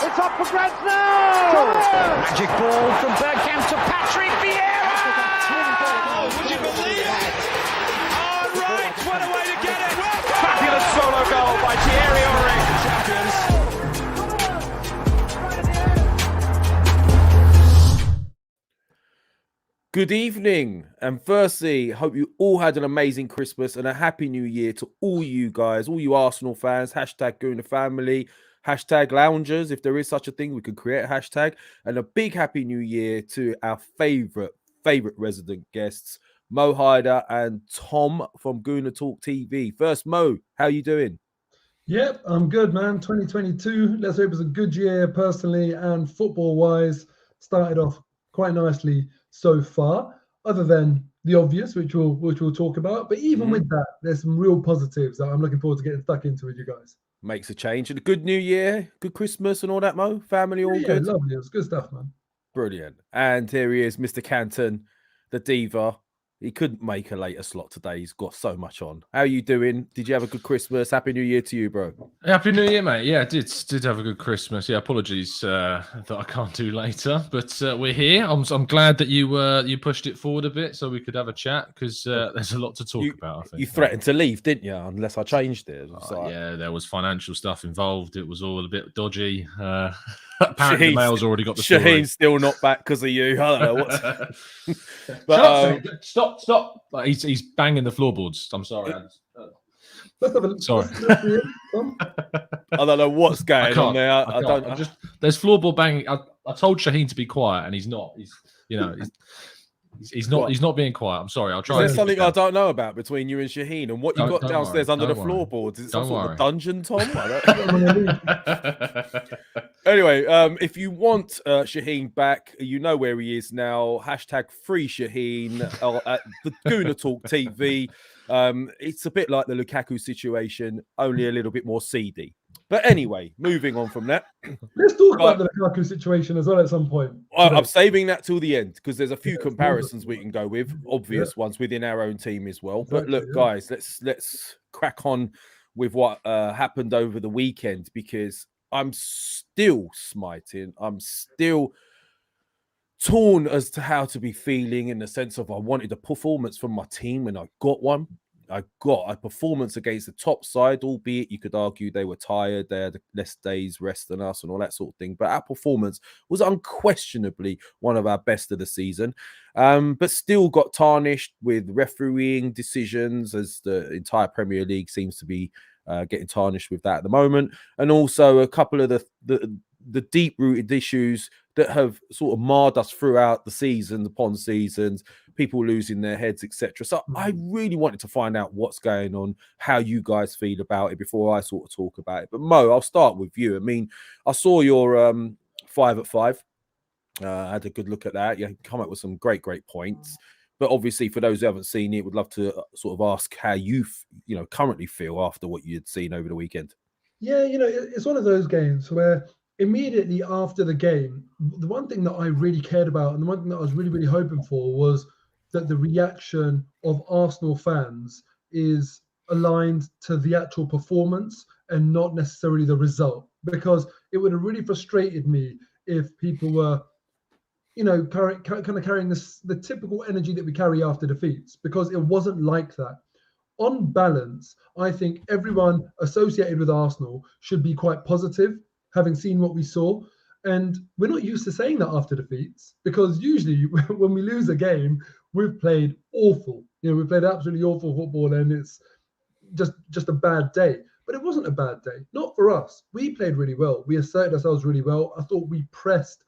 It's up for grabs now! Magic ball from Bergkamp to Patrick Vieira! Oh, would you believe it? Oh, right, what a way to get it! Fabulous solo goal by pierre-emerick. Good evening, and firstly, hope you all had an amazing Christmas and a happy new year to all you guys, all you Arsenal fans. Hashtag Gooner Family, hashtag Loungers. If there is such a thing, we could create a hashtag. And a big happy new year to our favorite resident guests, Moh Haider and Tom from Gooner Talk TV. First, Mo, how you doing? Yep, I'm good, man. 2022. Let's hope it's a good year personally and football-wise. Started off quite nicely so far, other than the obvious, which we'll talk about. But even with that, there's some real positives that I'm looking forward to getting stuck into with you guys. Makes a change. And a good new year, good Christmas and all that, Mo? Family all good? Lovely. It was good stuff, man. Brilliant. And here he is, Mr. Canton, the diva. He couldn't make a later slot today. He's got so much on. How are you doing? Did you have a good Christmas? Happy New Year to you, bro. Happy New Year, mate. Yeah, I did have a good Christmas. Yeah, apologies that I can't do later, but we're here. I'm glad that you pushed it forward a bit so we could have a chat because there's a lot to talk about. I think you threatened to leave, didn't you? Unless I changed it. Yeah, there was financial stuff involved. It was all a bit dodgy. Apparently, the mail's already got the story. Shaheen's still not back because of you. I don't know what's. But stop! Like, he's banging the floorboards. I'm sorry. Sorry. I don't know what's going on there. I don't. There's floorboard banging. I told Shaheen to be quiet, and he's not. He's not being quiet. I'm sorry. I'll try. Is there something I don't know about between you and Shaheen and what you got downstairs under the floorboards? Is it some sort of a dungeon, Tom? Anyway, if you want Shaheen back, you know where he is now. Hashtag free Shaheen at the Gooner Talk TV. It's a bit like the Lukaku situation, only a little bit more seedy. But anyway, moving on from that. Let's talk about the Lukaku situation as well at some point. I'm saving that till the end because there's a few comparisons we can go with, obvious ones within our own team as well. But look, guys, let's crack on with what happened over the weekend because I'm still smiting. I'm still torn as to how to be feeling in the sense of I wanted a performance from my team and I got one. I got a performance against the top side, albeit you could argue they were tired, they had less days rest than us and all that sort of thing. But our performance was unquestionably one of our best of the season, but still got tarnished with refereeing decisions as the entire Premier League seems to be getting tarnished with that at the moment. And also a couple of the deep-rooted issues that have sort of marred us throughout the season, upon seasons, people losing their heads, etc. So I really wanted to find out what's going on, how you guys feel about it before I sort of talk about it. But Mo, I'll start with you. I mean, I saw your 5 at 5. I had a good look at that. You come up with some great points. But obviously, for those who haven't seen it, would love to sort of ask how you currently feel after what you had seen over the weekend. Yeah, it's one of those games where immediately after the game, the one thing that I really cared about and the one thing that I was really, really hoping for was that the reaction of Arsenal fans is aligned to the actual performance and not necessarily the result. Because it would have really frustrated me if people were, kind of carrying the typical energy that we carry after defeats, because it wasn't like that. On balance, I think everyone associated with Arsenal should be quite positive, having seen what we saw. And we're not used to saying that after defeats, because usually when we lose a game, we've played awful. We've played absolutely awful football and it's just a bad day. But it wasn't a bad day, not for us. We played really well. We asserted ourselves really well. I thought we pressed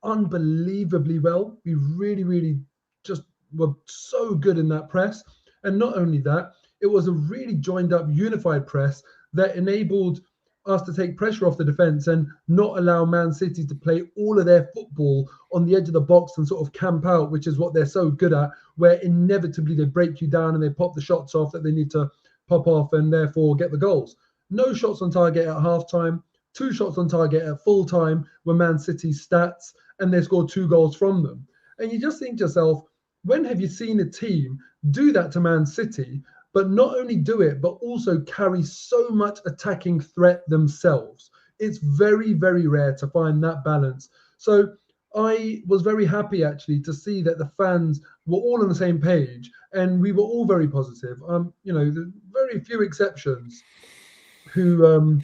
unbelievably well. We really, really just were so good in that press. And not only that, it was a really joined up, unified press that enabled us to take pressure off the defence and not allow Man City to play all of their football on the edge of the box and sort of camp out, which is what they're so good at, where inevitably they break you down and they pop the shots off that they need to pop off and therefore get the goals. No shots on target at half-time, 2 shots on target at full-time were Man City's stats, and they scored 2 goals from them. And you just think to yourself, when have you seen a team do that to Man City, but not only do it, but also carry so much attacking threat themselves? It's very, very rare to find that balance. So I was very happy actually to see that the fans were all on the same page and we were all very positive. There very few exceptions who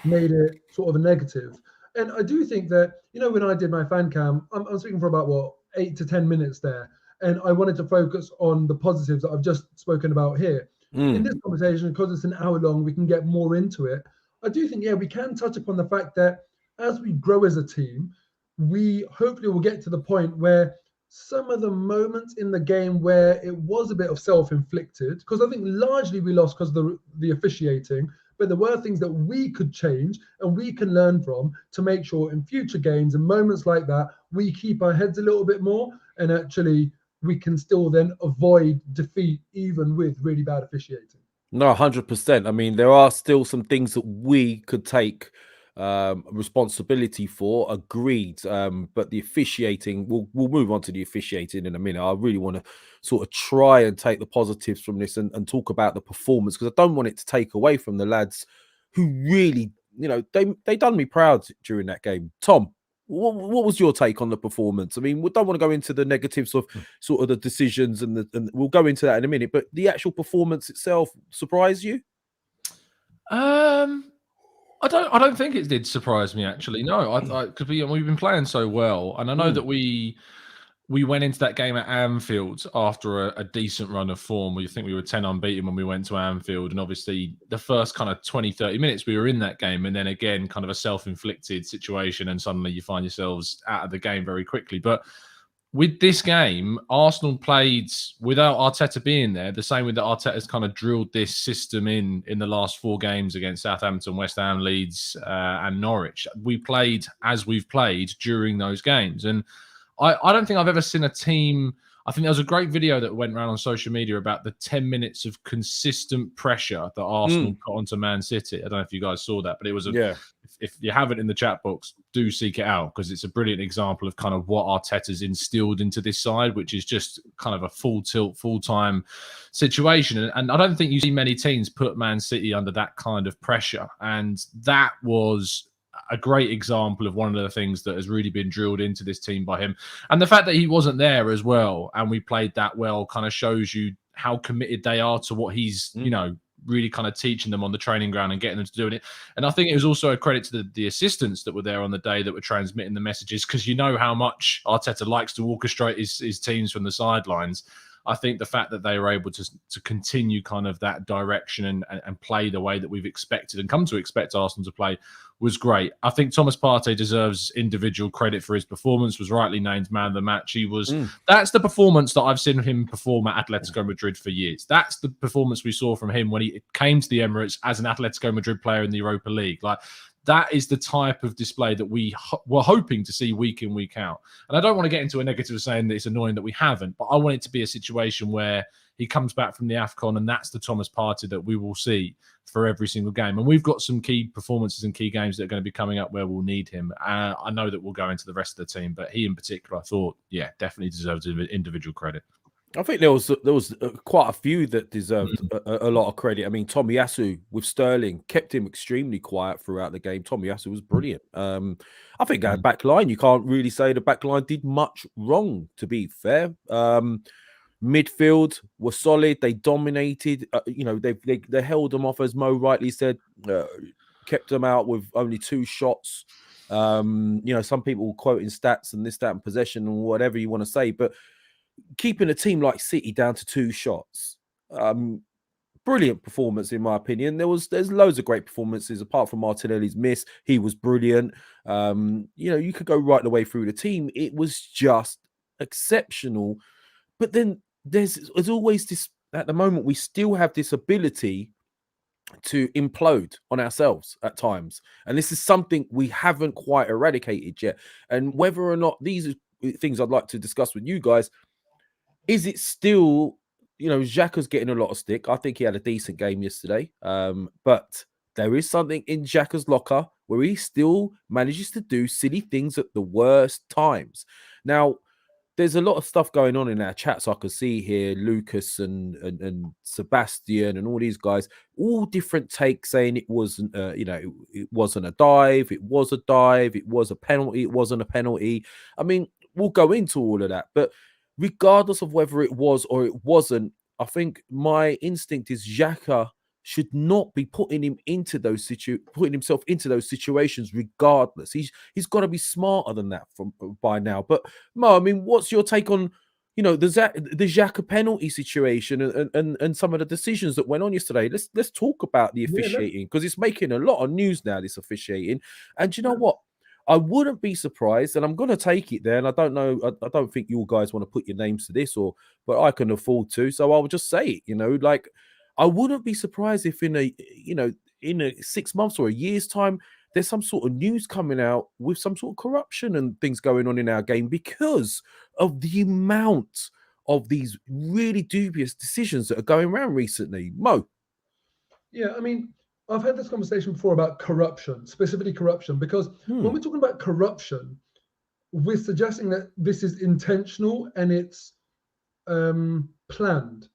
made it sort of a negative. And I do think that, when I did my fan cam, I'm speaking for about 8 to 10 minutes there. And I wanted to focus on the positives that I've just spoken about here. In this conversation, because it's an hour long, we can get more into it. I do think, we can touch upon the fact that as we grow as a team, we hopefully will get to the point where some of the moments in the game where it was a bit of self-inflicted, because I think largely we lost because of the officiating, but there were things that we could change and we can learn from to make sure in future games and moments like that, we keep our heads a little bit more and actually we can still then avoid defeat even with really bad officiating. No, 100%. I mean, there are still some things that we could take responsibility for, agreed. But the officiating, we'll move on to the officiating in a minute. I really want to sort of try and take the positives from this and talk about the performance, because I don't want it to take away from the lads who really, they done me proud during that game. Tom, what was your take on the performance? I mean, we don't want to go into the negatives of sort of the decisions and we'll go into that in a minute, but the actual performance itself surprised you? I don't think it did surprise me, actually. No, because we've been playing so well, and I know that we went into that game at Anfield after a decent run of form. We think we were 10 unbeaten when we went to Anfield, and obviously the first kind of 20-30 minutes we were in that game, and then again kind of a self-inflicted situation, and suddenly you find yourselves out of the game very quickly. But with this game, Arsenal played without Arteta being there, the same way that Arteta's kind of drilled this system in the last 4 games against Southampton, West Ham, Leeds, and Norwich. We played as we've played during those games. And I don't think I've ever seen a team. I think there was a great video that went around on social media about the 10 minutes of consistent pressure that Arsenal put onto Man City. I don't know if you guys saw that, but it was if you haven't in the chat box, do seek it out, because it's a brilliant example of kind of what Arteta's instilled into this side, which is just kind of a full tilt, full-time situation. And I don't think you see many teams put Man City under that kind of pressure. And that was a great example of one of the things that has really been drilled into this team by him. And the fact that he wasn't there as well, and we played that well, kind of shows you how committed they are to what he's, really kind of teaching them on the training ground and getting them to doing it. And I think it was also a credit to the assistants that were there on the day that were transmitting the messages, because you know how much Arteta likes to orchestrate his teams from the sidelines. I think the fact that they were able to continue kind of that direction and play the way that we've expected and come to expect Arsenal to play was great. I think Thomas Partey deserves individual credit for his performance, was rightly named man of the match. He was, that's the performance that I've seen him perform at Atletico Madrid for years. That's the performance we saw from him when he came to the Emirates as an Atletico Madrid player in the Europa League. Like, that is the type of display that we were hoping to see week in, week out. And I don't want to get into a negative saying that it's annoying that we haven't, but I want it to be a situation where he comes back from the AFCON and that's the Thomas Partey that we will see for every single game. And we've got some key performances and key games that are going to be coming up where we'll need him. I know that we'll go into the rest of the team, but he in particular, I thought, definitely deserves individual credit. I think there was quite a few that deserved a lot of credit. I mean, Tomiyasu with Sterling kept him extremely quiet throughout the game. Tomiyasu was brilliant. I think our back line, you can't really say the back line did much wrong, to be fair. Midfield was solid. They dominated. They held them off, as Mo rightly said. Kept them out with only 2 shots. Some people quoting stats and this, that, and possession and whatever you want to say, but keeping a team like City down to 2 shots, brilliant performance in my opinion. There's loads of great performances apart from Martinelli's miss. He was brilliant. You could go right the way through the team. It was just exceptional. But then there's always this, at the moment, we still have this ability to implode on ourselves at times. And this is something we haven't quite eradicated yet. And whether or not, these are things I'd like to discuss with you guys. Is it still, Xhaka's getting a lot of stick. I think he had a decent game yesterday. But there is something in Xhaka's locker where he still manages to do silly things at the worst times. Now, there's a lot of stuff going on in our chats. I can see here Lucas and Sebastian and all these guys, all different takes saying it wasn't, it wasn't a dive, it was a dive, it was a penalty, it wasn't a penalty. I mean, we'll go into all of that, but regardless of whether it was or it wasn't, I think my instinct is Xhaka should not be putting himself into those situations regardless. He's got to be smarter than that by now. But Mo, I mean, what's your take on, the Xhaka penalty situation and some of the decisions that went on yesterday? Let's talk about the officiating, because it's making a lot of news now, this officiating. And you know what? I wouldn't be surprised, and I'm going to take it there. And I don't know, I don't think you guys want to put your names to this, but I can afford to. So I'll just say it, I wouldn't be surprised if in a 6 months or a year's time, there's some sort of news coming out with some sort of corruption and things going on in our game because of the amount of these really dubious decisions that are going around recently. Mo? Yeah, I mean, I've had this conversation before about corruption, specifically corruption, because when we're talking about corruption, we're suggesting that this is intentional and it's planned.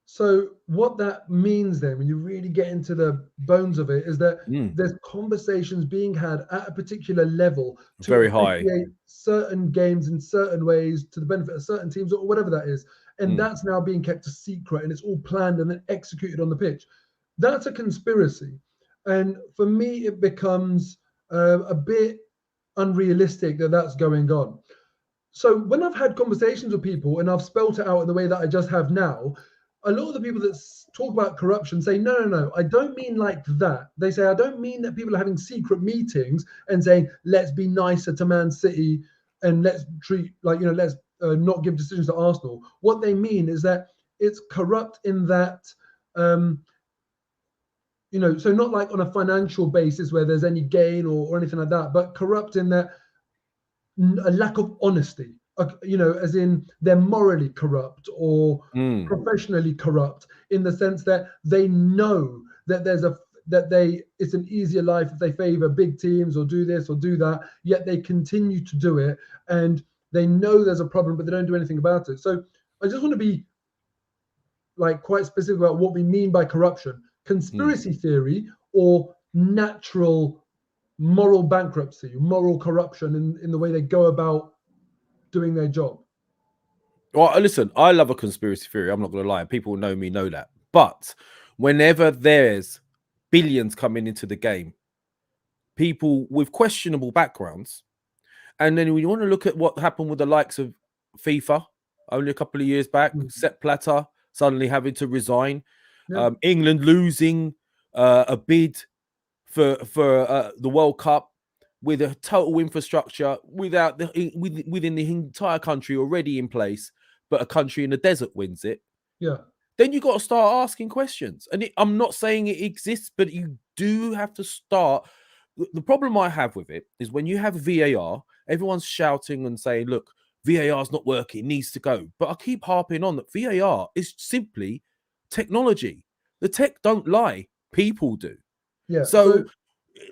So what that means then, when you really get into the bones of it, is that there's conversations being had at a particular level to very high certain games in certain ways to the benefit of certain teams or whatever that is. And that's now being kept a secret, and it's all planned and then executed on the pitch. That's a conspiracy. And for me, it becomes a bit unrealistic that that's going on. So when I've had conversations with people and I've spelt it out in the way that I just have now, a lot of the people that talk about corruption say, no, I don't mean like that. They say, I don't mean that people are having secret meetings and saying, let's be nicer to Man City and let's treat, let's not give decisions to Arsenal. What they mean is that it's corrupt in that, so not like on a financial basis where there's any gain or anything like that, but corrupt in that a lack of honesty. As in they're morally corrupt or professionally corrupt, in the sense that they know that it's an easier life if they favor big teams or do this or do that, yet they continue to do it, and they know there's a problem but they don't do anything about it. So I just want to be quite specific about what we mean by corruption: conspiracy theory or natural moral bankruptcy, moral corruption in the way they go about doing their job. Well, listen, I love a conspiracy theory. I'm not going to lie. People who know me know that. But whenever there's billions coming into the game, people with questionable backgrounds, and then when you want to look at what happened with the likes of FIFA only a couple of years back, Sepp Blatter suddenly having to resign, England losing a bid for the World Cup, with a total infrastructure within the entire country already in place, but a country in the desert wins it. Yeah. Then you got to start asking questions. And I'm not saying it exists, but you do have to start. The problem I have with it is when you have VAR, everyone's shouting and saying, look, VAR's not working, it needs to go. But I keep harping on that VAR is simply technology. The tech don't lie, people do. Yeah. So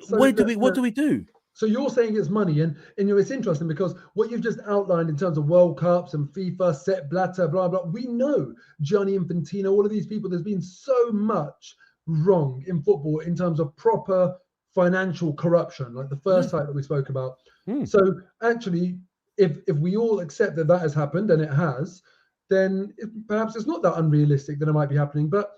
what do we do? So you're saying it's money, and it's interesting because what you've just outlined in terms of World Cups and FIFA, Sepp Blatter, blah, blah, we know Gianni Infantino, all of these people, there's been so much wrong in football in terms of proper financial corruption, like the first site that we spoke about. So actually, if we all accept that has happened, and it has, then perhaps it's not that unrealistic that it might be happening. But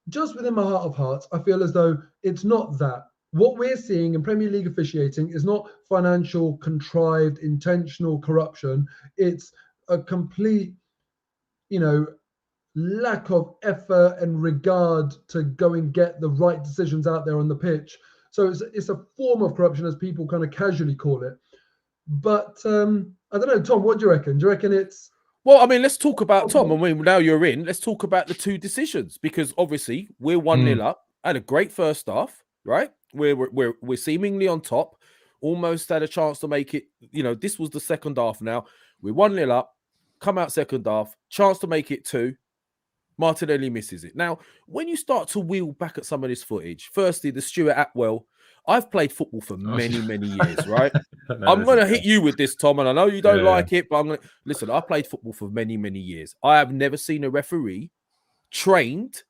just within my heart of hearts, I feel as though it's not that. What we're seeing in Premier League officiating is not financial, contrived, intentional corruption. It's a complete, lack of effort and regard to go and get the right decisions out there on the pitch. So it's a form of corruption, as people kind of casually call it. But I don't know, Tom, what do you reckon? Do you reckon it's... Well, I mean, let's talk about, Tom, and now you're in, let's talk about the two decisions, because obviously we're 1-0 up, had a great first half, right? We're seemingly on top, almost had a chance to make it. This was the second half now. We're 1-0 up, come out second half, chance to make it 2. Martinelli misses it. Now, when you start to wheel back at some of this footage, firstly, the Stuart Atwell, I've played football for many, many years, right? No, I'm going to hit you with this, Tom, and I know you don't like it, but I'm going to listen. I played football for many, many years. I have never seen a referee trained,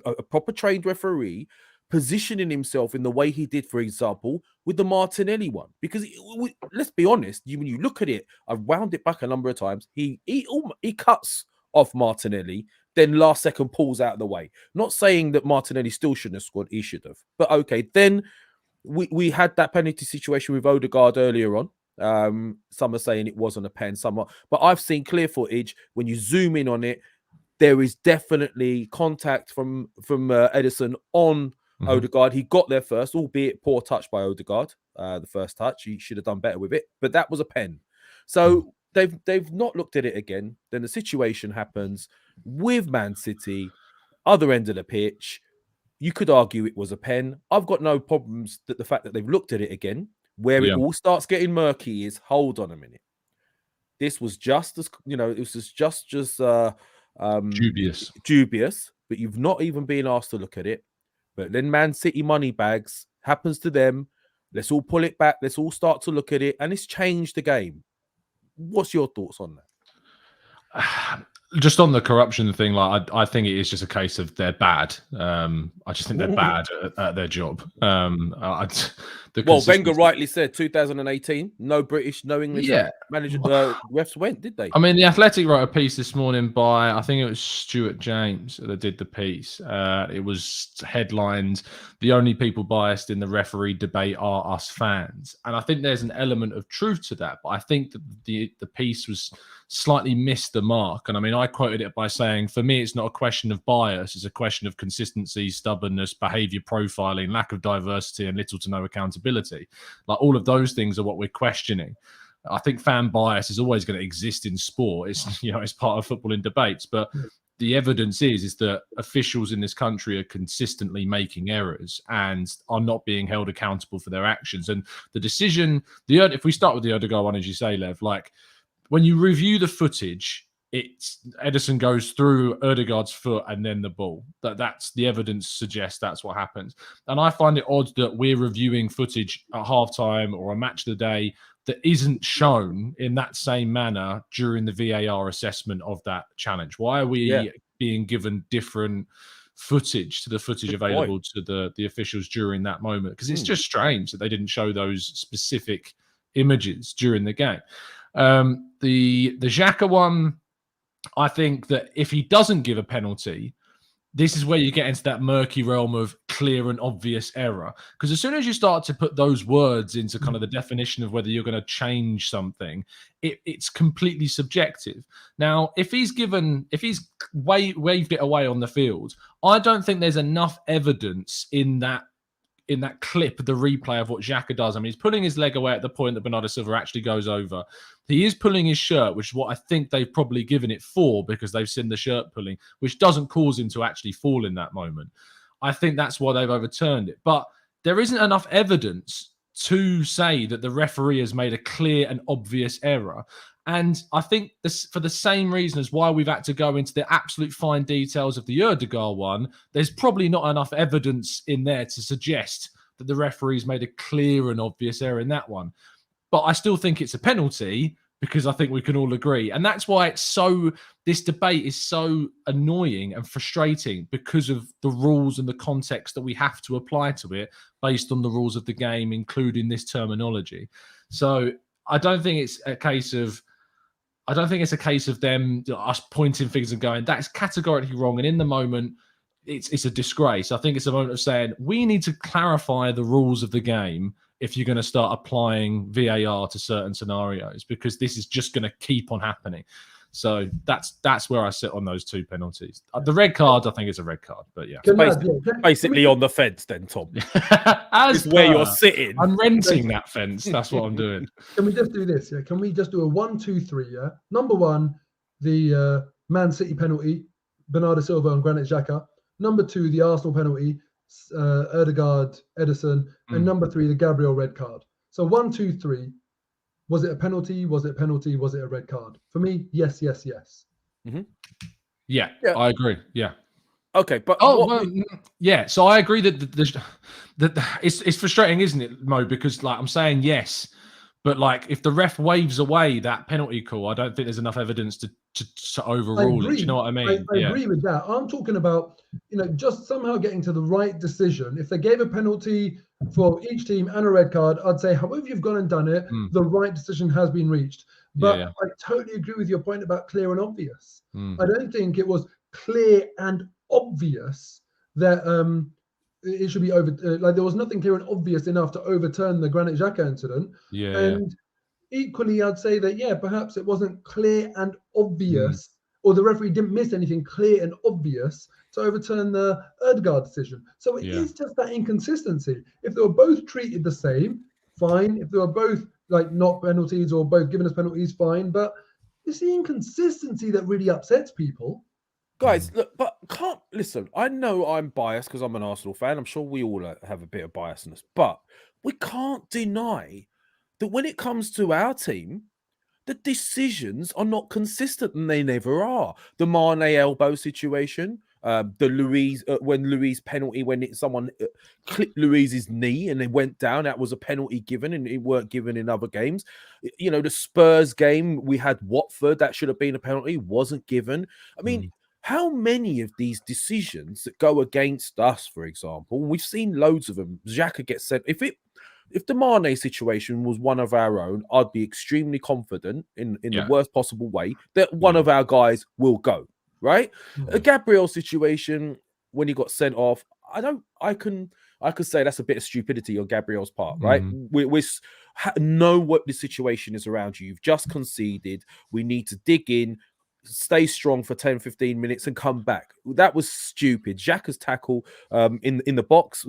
a proper trained referee, positioning himself in the way he did, for example, with the Martinelli one. Because let's be honest, when you look at it, I've wound it back a number of times. He cuts off Martinelli, then last second pulls out of the way. Not saying that Martinelli still shouldn't have scored, he should have. But okay, then we had that penalty situation with Odegaard earlier on. Some are saying it wasn't a pen, but I've seen clear footage. When you zoom in on it, there is definitely contact from Ederson on Odegaard. He got there first, albeit poor touch by Odegaard. The first touch, he should have done better with it, but that was a pen. So they've not looked at it again. Then the situation happens with Man City, other end of the pitch. You could argue it was a pen. I've got no problems that the fact that they've looked at it again. Where it all starts getting murky is, hold on a minute. This was just as, it was just as dubious, but you've not even been asked to look at it. But then Man City money bags happens to them. Let's all pull it back. Let's all start to look at it, and it's changed the game. What's your thoughts on that? Just on the corruption thing, I think it is just a case of they're bad. I just think they're bad at their job. Wenger rightly said 2018, no British, no English manager refs went, did they? I mean, The Athletic wrote a piece this morning by, I think it was Stuart James that did the piece. It was headlined, "The only people biased in the referee debate are us fans." And I think there's an element of truth to that, but I think that the piece was slightly missed the mark. And I mean, I quoted it by saying, for me, it's not a question of bias. It's a question of consistency, stubbornness, behavior profiling, lack of diversity, and little to no accountability. Like, all of those things are what we're questioning. I think fan bias is always going to exist in sport. It's, it's part of footballing debates, but the evidence is that officials in this country are consistently making errors and are not being held accountable for their actions. And the decision, if we start with the Odegaard one, as you say, Lev, like, when you review the footage, Ederson goes through Odegaard's foot and then the ball. That's the evidence suggests that's what happens. And I find it odd that we're reviewing footage at halftime or a match of the day that isn't shown in that same manner during the VAR assessment of that challenge. Why are we being given different footage to the footage available to the officials during that moment? Because it's just strange that they didn't show those specific images during the game. The Xhaka one, I think that if he doesn't give a penalty, this is where you get into that murky realm of clear and obvious error. Because as soon as you start to put those words into kind of the definition of whether you're going to change something, it's completely subjective. Now, if he's waved it away on the field, I don't think there's enough evidence in that clip, the replay of what Xhaka does. I mean, he's pulling his leg away at the point that Bernardo Silva actually goes over. He is pulling his shirt, which is what I think they've probably given it for, because they've seen the shirt pulling, which doesn't cause him to actually fall in that moment. I think that's why they've overturned it. But there isn't enough evidence to say that the referee has made a clear and obvious error. And I think this, for the same reason as why we've had to go into the absolute fine details of the Odegaard one, there's probably not enough evidence in there to suggest that the referee's made a clear and obvious error in that one. But I still think it's a penalty, because I think we can all agree. And that's why this debate is so annoying and frustrating, because of the rules and the context that we have to apply to it based on the rules of the game, including this terminology. So I don't think it's a case of them, us pointing fingers and going, that's categorically wrong. And in the moment, it's a disgrace. I think it's a moment of saying, we need to clarify the rules of the game if you're going to start applying VAR to certain scenarios, because this is just going to keep on happening. So that's where I sit on those two penalties. The red card, I think, is a red card, but yeah. Basically on the fence then, Tom. It's where you're sitting. I'm renting that fence. That's what I'm doing. Can we just do this? Yeah. Can we just do a 1, 2, 3? Yeah. Number 1, the Man City penalty, Bernardo Silva and Granit Xhaka. Number 2, the Arsenal penalty, Odegaard, Ederson. And number 3, the Gabriel red card. So 1, 2, 3. Was it a penalty? Was it a penalty? Was it a red card? For me, yes, yes, yes. Mm-hmm. Yeah, I agree. Yeah. Okay, but yeah. So I agree that it's frustrating, isn't it, Mo? Because like I'm saying yes, but like if the ref waves away that penalty call, I don't think there's enough evidence to overrule it. Do you know what I mean? I agree with that. I'm talking about, just somehow getting to the right decision. If they gave a penalty for each team and a red card, I'd say, however you've gone and done it, the right decision has been reached. But Yeah. I totally agree with your point about clear and obvious. I don't think it was clear and obvious that it should be over. Like there was nothing clear and obvious enough to overturn the Granit Xhaka incident. And equally, I'd say that, perhaps it wasn't clear and obvious, or the referee didn't miss anything clear and obvious to overturn the Ødegaard decision. So it is just that inconsistency. If they were both treated the same, fine. If they were both like not penalties or both given us penalties, fine. But it's the inconsistency that really upsets people. Guys, look, but listen. I know I'm biased because I'm an Arsenal fan. I'm sure we all have a bit of biasness, but we can't deny that when it comes to our team, the decisions are not consistent, and they never are. The Mane elbow situation, the Luiz when Luiz penalty when someone clipped Luiz's knee and it went down, that was a penalty given, and it weren't given in other games. The Spurs game, we had Watford, that should have been a penalty, wasn't given. I mean. How many of these decisions that go against us, for example, we've seen loads of them. Xhaka gets sent. If the Mane situation was one of our own, I'd be extremely confident in the worst possible way that one of our guys will go, right? A Gabriel situation, when he got sent off, I could say that's a bit of stupidity on Gabriel's part, right? We know what the situation is around you. You've just conceded. We need to dig in, stay strong for 10, 15 minutes and come back. That was stupid. Xhaka's tackle in the box,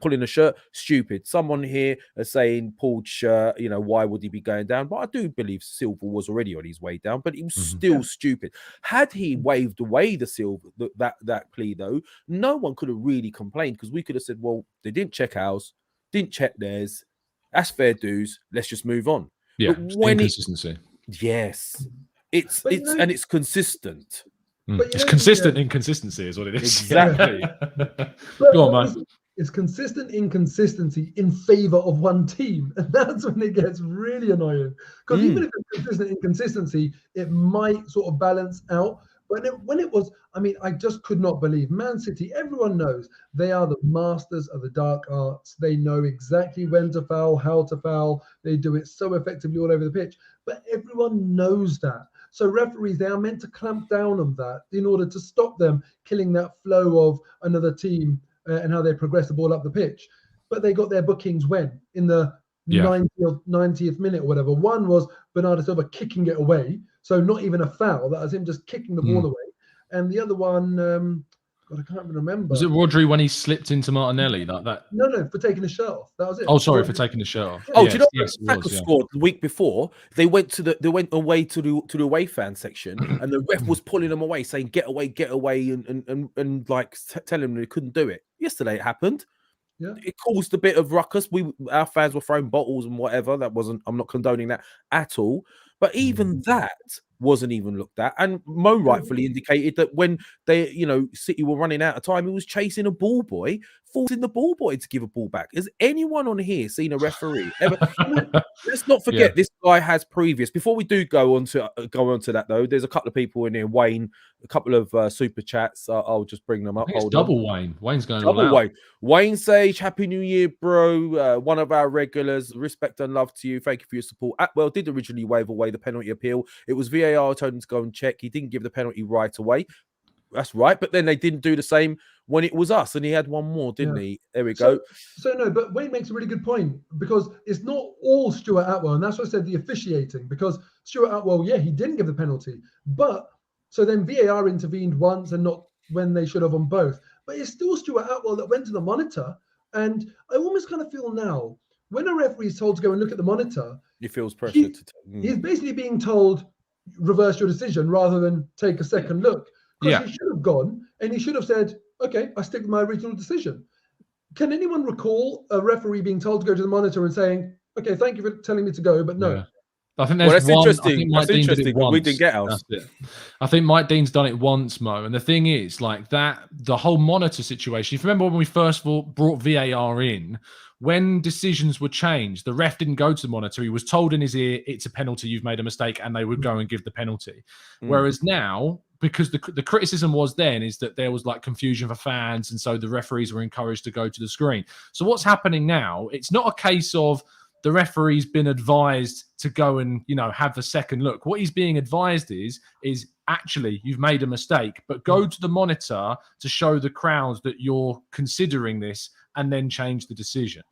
pulling a shirt, stupid. Someone here is saying pulled shirt, why would he be going down? But I do believe Silva was already on his way down, but it was still stupid. Had he waved away the Silva, that plea though, no one could have really complained, because we could have said, well, they didn't check ours, didn't check theirs. That's fair dues. Let's just move on. Yeah, but when inconsistency. It's consistent. It's consistent inconsistency is what it is. Exactly. Go on, man. It's consistent inconsistency in favor of one team. And that's when it gets really annoying. Because even if it's consistent inconsistency, it might sort of balance out. But when it was, I just could not believe. Man City, everyone knows they are the masters of the dark arts. They know exactly when to foul, how to foul. They do it so effectively all over the pitch. But everyone knows that. So referees, they are meant to clamp down on that in order to stop them killing that flow of another team and how they progress the ball up the pitch. But they got their bookings when? In the 90th minute or whatever. One was Bernardo Silva kicking it away. So not even a foul. That was him just kicking the ball away. And the other one, God, I can't even remember. Was it Rodri when he slipped into Martinelli like that? No, for taking the shirt off. That was it. Oh, sorry, for taking the shirt off. Oh, do you know what Xhaka scored the week before? They went away to the away fan section, and the ref was pulling them away, saying "get away," and like telling them they couldn't do it. Yesterday it happened. Yeah, it caused a bit of ruckus. Our fans were throwing bottles and whatever. That wasn't. I'm not condoning that at all. But even that wasn't even looked at. And Mo rightfully indicated that when they, City were running out of time, he was chasing a ball boy, forcing the ball boy to give a ball back. Has anyone on here seen a referee ever? Let's not forget this guy has previous. Before we do go on to that though, there's a couple of people in here. Wayne, a couple of super chats. I'll just bring them up. It's double Wayne. Wayne's going double all out. Wayne. Wayne Sage, Happy New Year, bro. One of our regulars. Respect and love to you. Thank you for your support. Atwell did originally wave away the penalty appeal. It was VAR told him to go and check. He didn't give the penalty right away. That's right. But then they didn't do the same when it was us, and he had one more, didn't he? There we go. So no, but Wayne makes a really good point, because it's not all Stuart Atwell, and that's what I said, the officiating, because Stuart Atwell, he didn't give the penalty, but so then VAR intervened once and not when they should have on both. But it's still Stuart Atwell that went to the monitor, and I almost kind of feel now, when a referee is told to go and look at the monitor, he feels pressure he's basically being told, reverse your decision rather than take a second look. Because he should have gone and he should have said, okay, I stick with my original decision. Can anyone recall a referee being told to go to the monitor and saying, okay, thank you for telling me to go, but no? I think there's that's one. interesting. I think Mike Dean did it once. We didn't get ours. That's it. I think Mike Dean's done it once, Mo. And the thing is, like that, the whole monitor situation. If you remember when we first brought VAR in, when decisions were changed, the ref didn't go to the monitor. He was told in his ear, "It's a penalty. You've made a mistake," and they would go and give the penalty. Whereas now, because the criticism was then is that there was like confusion for fans, and so the referees were encouraged to go to the screen. So what's happening now? It's not a case of the referee's been advised to go and, have a second look. What he's being advised is actually you've made a mistake, but go to the monitor to show the crowd that you're considering this and then change the decision.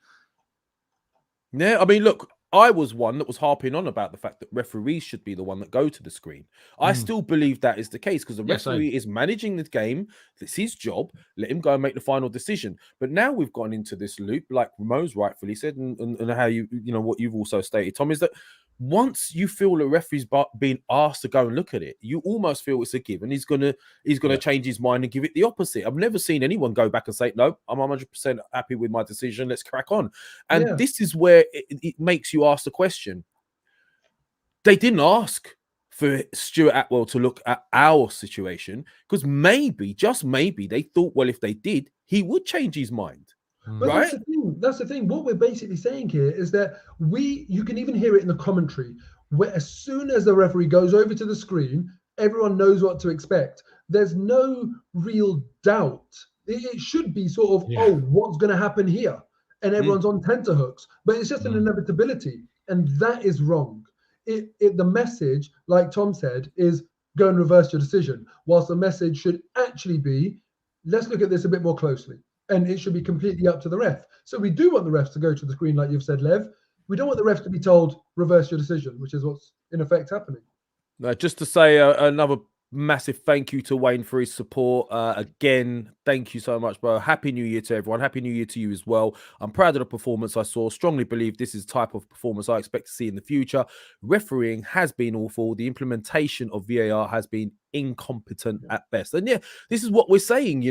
Yeah, I mean, look, I was one that was harping on about the fact that referees should be the one that go to the screen. I still believe that is the case because the referee is managing the game. It's his job. Let him go and make the final decision. But now we've gone into this loop, like Rumours rightfully said, and how what you've also stated, Tom, is that once you feel the referee's being asked to go and look at it, you almost feel it's a given. He's gonna change his mind and give it the opposite. I've never seen anyone go back and say, "No, I'm 100% happy with my decision. Let's crack on." And this is where it makes you ask the question. They didn't ask for Stuart Atwell to look at our situation because maybe, just maybe, they thought, well, if they did, he would change his mind. But right? That's the thing. What we're basically saying here is that you can even hear it in the commentary, where as soon as the referee goes over to the screen, everyone knows what to expect. There's no real doubt. It should be sort of, what's going to happen here? And everyone's on tenterhooks. But it's just an inevitability. And that is wrong. The message, like Tom said, is go and reverse your decision. Whilst the message should actually be, let's look at this a bit more closely. And it should be completely up to the ref. So we do want the refs to go to the screen, like you've said, Lev. We don't want the refs to be told, reverse your decision, which is what's in effect happening. Just to say another massive thank you to Wayne for his support. Again, thank you so much, bro. Happy New Year to everyone. Happy New Year to you as well. I'm proud of the performance I saw. Strongly believe this is the type of performance I expect to see in the future. Refereeing has been awful. The implementation of VAR has been incompetent at best. And this is what we're saying.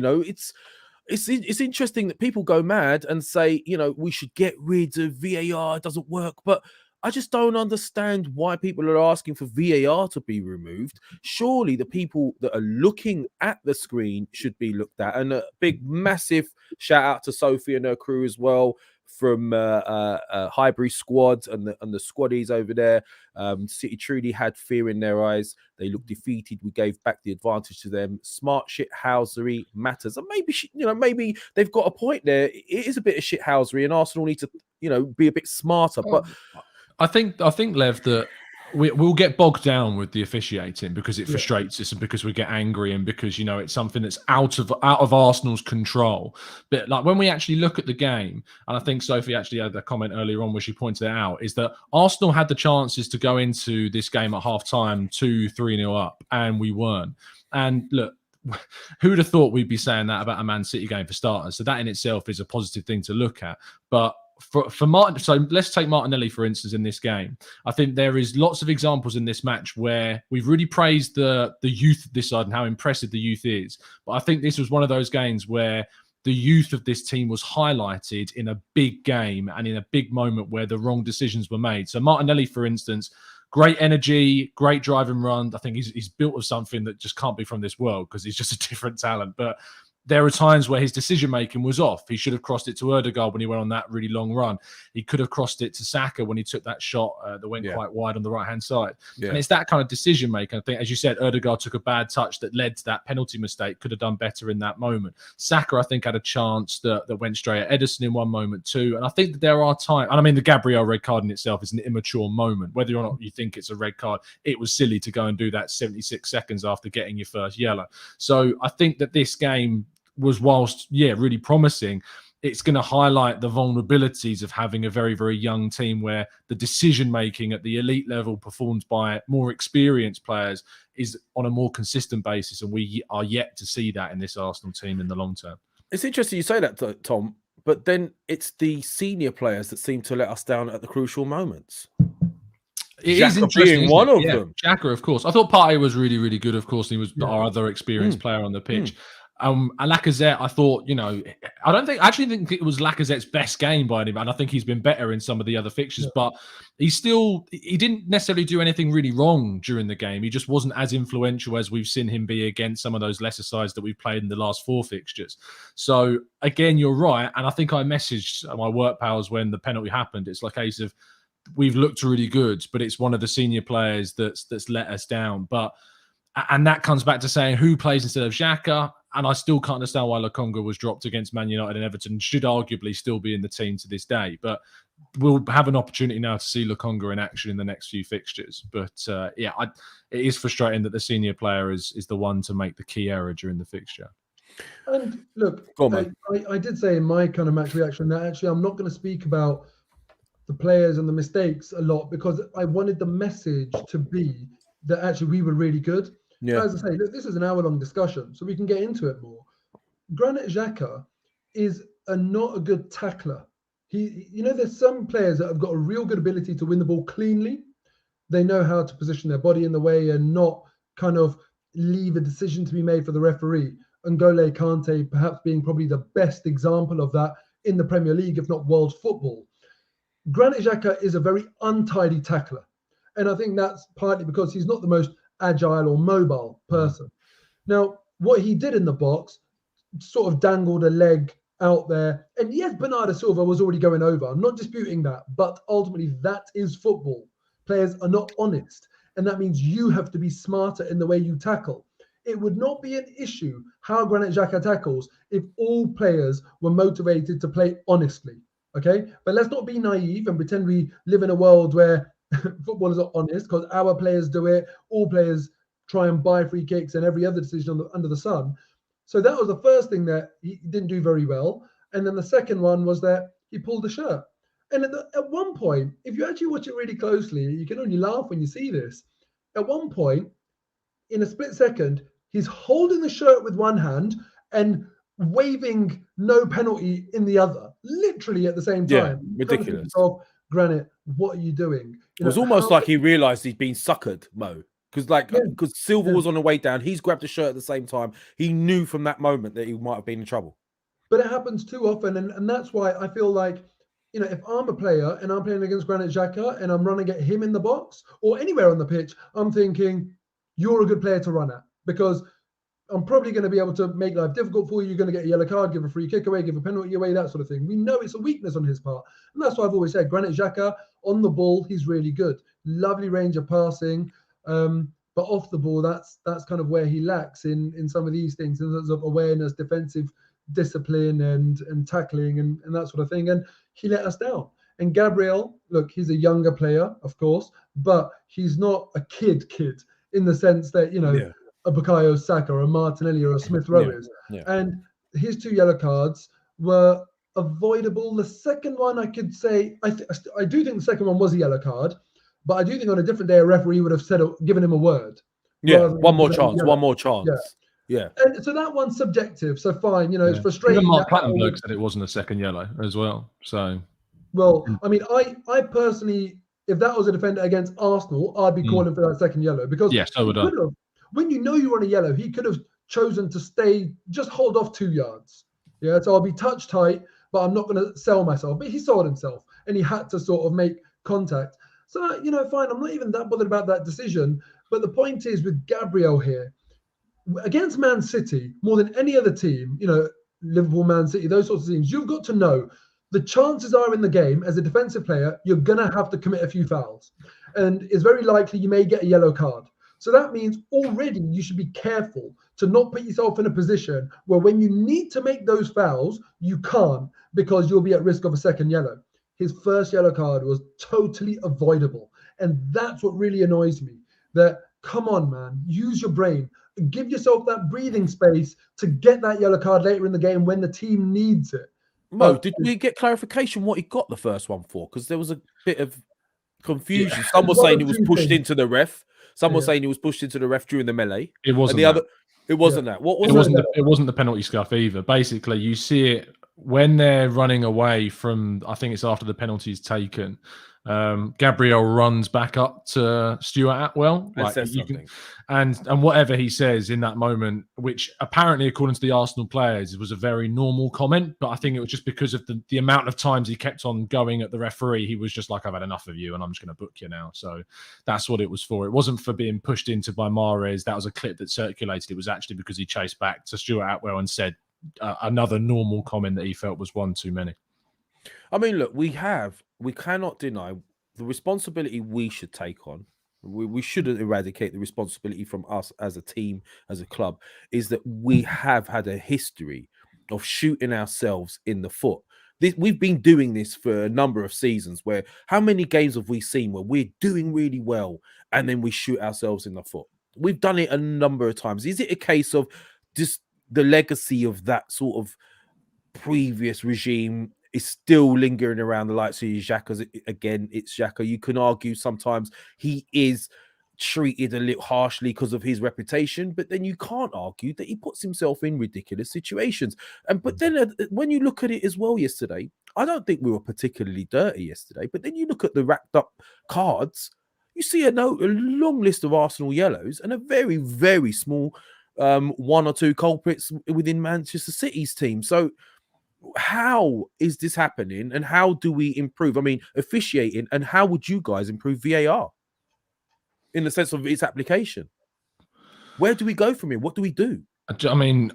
It's interesting that people go mad and say, we should get rid of VAR. It doesn't work. But I just don't understand why people are asking for VAR to be removed. Surely the people that are looking at the screen should be looked at. And a big, massive shout out to Sophie and her crew as well from Highbury squad and the squaddies over there. City truly had fear in their eyes. They looked defeated. We gave back the advantage to them. Smart shithousery matters. And maybe they've got a point there. It is a bit of shithousery and Arsenal need to, be a bit smarter. But I think, Lev, that we'll get bogged down with the officiating because it frustrates us and because we get angry and because, it's something that's out of Arsenal's control. But like when we actually look at the game, and I think Sophie actually had a comment earlier on where she pointed it out, is that Arsenal had the chances to go into this game at half-time 2-3-0 up, and we weren't. And look, who'd have thought we'd be saying that about a Man City game for starters? So that in itself is a positive thing to look at. But for Martin, so let's take Martinelli, for instance, in this game. I think there is lots of examples in this match where we've really praised the youth of this side and how impressive the youth is. But I think this was one of those games where the youth of this team was highlighted in a big game and in a big moment where the wrong decisions were made. So Martinelli, for instance, great energy, great drive and run. I think he's built of something that just can't be from this world because he's just a different talent. But there are times where his decision-making was off. He should have crossed it to Ødegaard when he went on that really long run. He could have crossed it to Xhaka when he took that shot that went quite wide on the right-hand side. Yeah. And it's that kind of decision-making. I think, as you said, Ødegaard took a bad touch that led to that penalty mistake, could have done better in that moment. Xhaka, I think, had a chance that went straight at Ederson in one moment too. And I think that there are times, and I mean, the Gabriel red card in itself is an immature moment. Whether or not you think it's a red card, it was silly to go and do that 76 seconds after getting your first yellow. So I think that this game was, whilst really promising, it's going to highlight the vulnerabilities of having a very, very young team where the decision making at the elite level performed by more experienced players is on a more consistent basis, and we are yet to see that in this Arsenal team in the long term. It's interesting you say that, Tom, but then it's the senior players that seem to let us down at the crucial moments. It is interesting, being one of them. Xhaka, of course. I thought Partey was really, really good, of course. And he was our other experienced player on the pitch. And Lacazette, I thought, I actually think it was Lacazette's best game by any man. I think he's been better in some of the other fixtures, but he didn't necessarily do anything really wrong during the game. He just wasn't as influential as we've seen him be against some of those lesser sides that we've played in the last 4 fixtures. So again, you're right. And I think I messaged my work pals when the penalty happened. It's like a case of, we've looked really good, but it's one of the senior players that's let us down. And that comes back to saying who plays instead of Xhaka. And I still can't understand why Lokonga was dropped against Man United and Everton. Should arguably still be in the team to this day. But we'll have an opportunity now to see Lokonga in action in the next few fixtures. But it is frustrating that the senior player is the one to make the key error during the fixture. And look, I did say in my kind of match reaction that actually I'm not going to speak about the players and the mistakes a lot, because I wanted the message to be that actually we were really good. Yeah. As I say, look, this is an hour-long discussion, so we can get into it more. Granit Xhaka is not a good tackler. There's some players that have got a real good ability to win the ball cleanly. They know how to position their body in the way and not kind of leave a decision to be made for the referee. N'Golo Kante perhaps being probably the best example of that in the Premier League, if not world football. Granit Xhaka is a very untidy tackler. And I think that's partly because he's not the most agile or mobile person. Now, what he did in the box, sort of dangled a leg out there. And yes, Bernardo Silva was already going over. I'm not disputing that. But ultimately, that is football. Players are not honest. And that means you have to be smarter in the way you tackle. It would not be an issue how Granit Xhaka tackles if all players were motivated to play honestly. Okay? But let's not be naive and pretend we live in a world where footballers are honest, because our players do it. All players try and buy free kicks and every other decision under the sun. So that was the first thing that he didn't do very well. And then the second one was that he pulled the shirt. And at one point, if you actually watch it really closely, you can only laugh when you see this. At one point, in a split second, he's holding the shirt with one hand and waving no penalty in the other, literally at the same time. Yeah, ridiculous. Granit, what are you doing? It was almost like he realised he'd been suckered, Mo. Because Silva was on the way down. He's grabbed the shirt at the same time. He knew from that moment that he might have been in trouble. But it happens too often. And that's why I feel like, if I'm a player and I'm playing against Granit Xhaka and I'm running at him in the box or anywhere on the pitch, I'm thinking, you're a good player to run at, because I'm probably going to be able to make life difficult for you. You're going to get a yellow card, give a free kick away, give a penalty away, that sort of thing. We know it's a weakness on his part. And that's why I've always said, Granit Xhaka, on the ball, he's really good. Lovely range of passing. But off the ball, that's kind of where he lacks in some of these things, in terms of awareness, defensive discipline and tackling and that sort of thing. And he let us down. And Gabriel, look, he's a younger player, of course, but he's not a kid in the sense that, a Bukayo Saka or a Martinelli or a Smith Rowe is. Yeah. And his 2 yellow cards were avoidable. The second one, I could say, I do think the second one was a yellow card, but I do think on a different day, a referee would have given him a word. Yeah, one more chance. Yeah. And so that one's subjective. So fine, it's frustrating. Even Mark Clattenburg said it wasn't a second yellow as well. So, well, I mean, I personally, if that was a defender against Arsenal, I'd be calling for that second yellow, because so would I. When you're on a yellow, he could have chosen to just hold off 2 yards. Yeah, so I'll be touch tight, but I'm not going to sell myself. But he sold himself, and he had to sort of make contact. So, fine, I'm not even that bothered about that decision. But the point is, with Gabriel here, against Man City, more than any other team, Liverpool, Man City, those sorts of teams, you've got to know the chances are in the game, as a defensive player, you're going to have to commit a few fouls. And it's very likely you may get a yellow card. So that means already you should be careful to not put yourself in a position where when you need to make those fouls, you can't, because you'll be at risk of a second yellow. His first yellow card was totally avoidable. And that's what really annoys me. That, come on, man, use your brain. Give yourself that breathing space to get that yellow card later in the game when the team needs it. Mo, did we get clarification what he got the first one for? Because there was a bit of confusion. Yeah. Some were saying he was pushed into the ref. Some were saying he was pushed into the ref during the melee. It wasn't. It wasn't that. What was it wasn't the penalty scuff either. Basically, you see it when they're running away from, I think it's after the penalty's taken, Gabriel runs back up to Stuart Atwell, And like says you can, something. and whatever he says in that moment, which apparently, according to the Arsenal players, was a very normal comment. But I think it was just because of the amount of times he kept on going at the referee. He was just like, "I've had enough of you, and I'm just going to book you now." So that's what it was for. It wasn't for being pushed into by Mahrez. That was a clip that circulated. It was actually because he chased back to Stuart Atwell and said another normal comment that he felt was one too many. I mean, look, we cannot deny the responsibility we should take on. We shouldn't eradicate the responsibility from us as a team, as a club, is that we have had a history of shooting ourselves in the foot. We've been doing this for a number of seasons where how many games have we seen where we're doing really well and then we shoot ourselves in the foot? We've done it a number of times. Is it a case of just the legacy of that sort of previous regime is still lingering around the likes of Xhaka? Again, it's Xhaka. You can argue sometimes he is treated a little harshly because of his reputation, but then you can't argue that he puts himself in ridiculous situations. But then when you look at it as well yesterday, I don't think we were particularly dirty yesterday, but then you look at the racked up cards, you see a long list of Arsenal yellows and a very, very small one or two culprits within Manchester City's team. So how is this happening and how do we improve? I mean, officiating, and how would you guys improve VAR in the sense of its application? Where do we go from here? What do we do? I mean,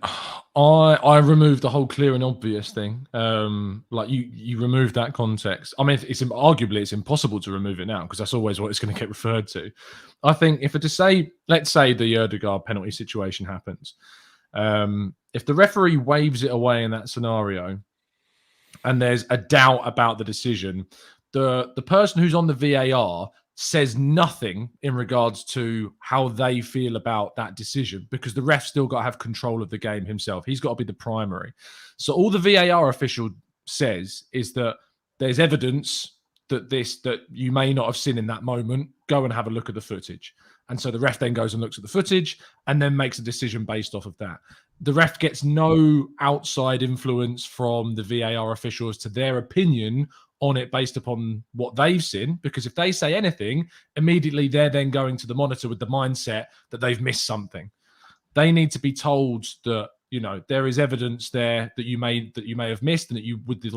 I removed the whole clear and obvious thing. Like you removed that context. I mean, arguably it's impossible to remove it now because that's always what it's going to get referred to. I think if let's say the Ødegaard penalty situation happens, if the referee waves it away in that scenario, and there's a doubt about the decision, the person who's on the VAR says nothing in regards to how they feel about that decision because the ref still got to have control of the game himself. He's got to be the primary. So all the VAR official says is that there's evidence that you may not have seen in that moment. Go and have a look at the footage. And so the ref then goes and looks at the footage and then makes a decision based off of that. The ref gets no outside influence from the VAR officials to their opinion on it based upon what they've seen, because if they say anything, immediately they're then going to the monitor with the mindset that they've missed something. They need to be told that, you know, there is evidence there that you may have missed, and that you with the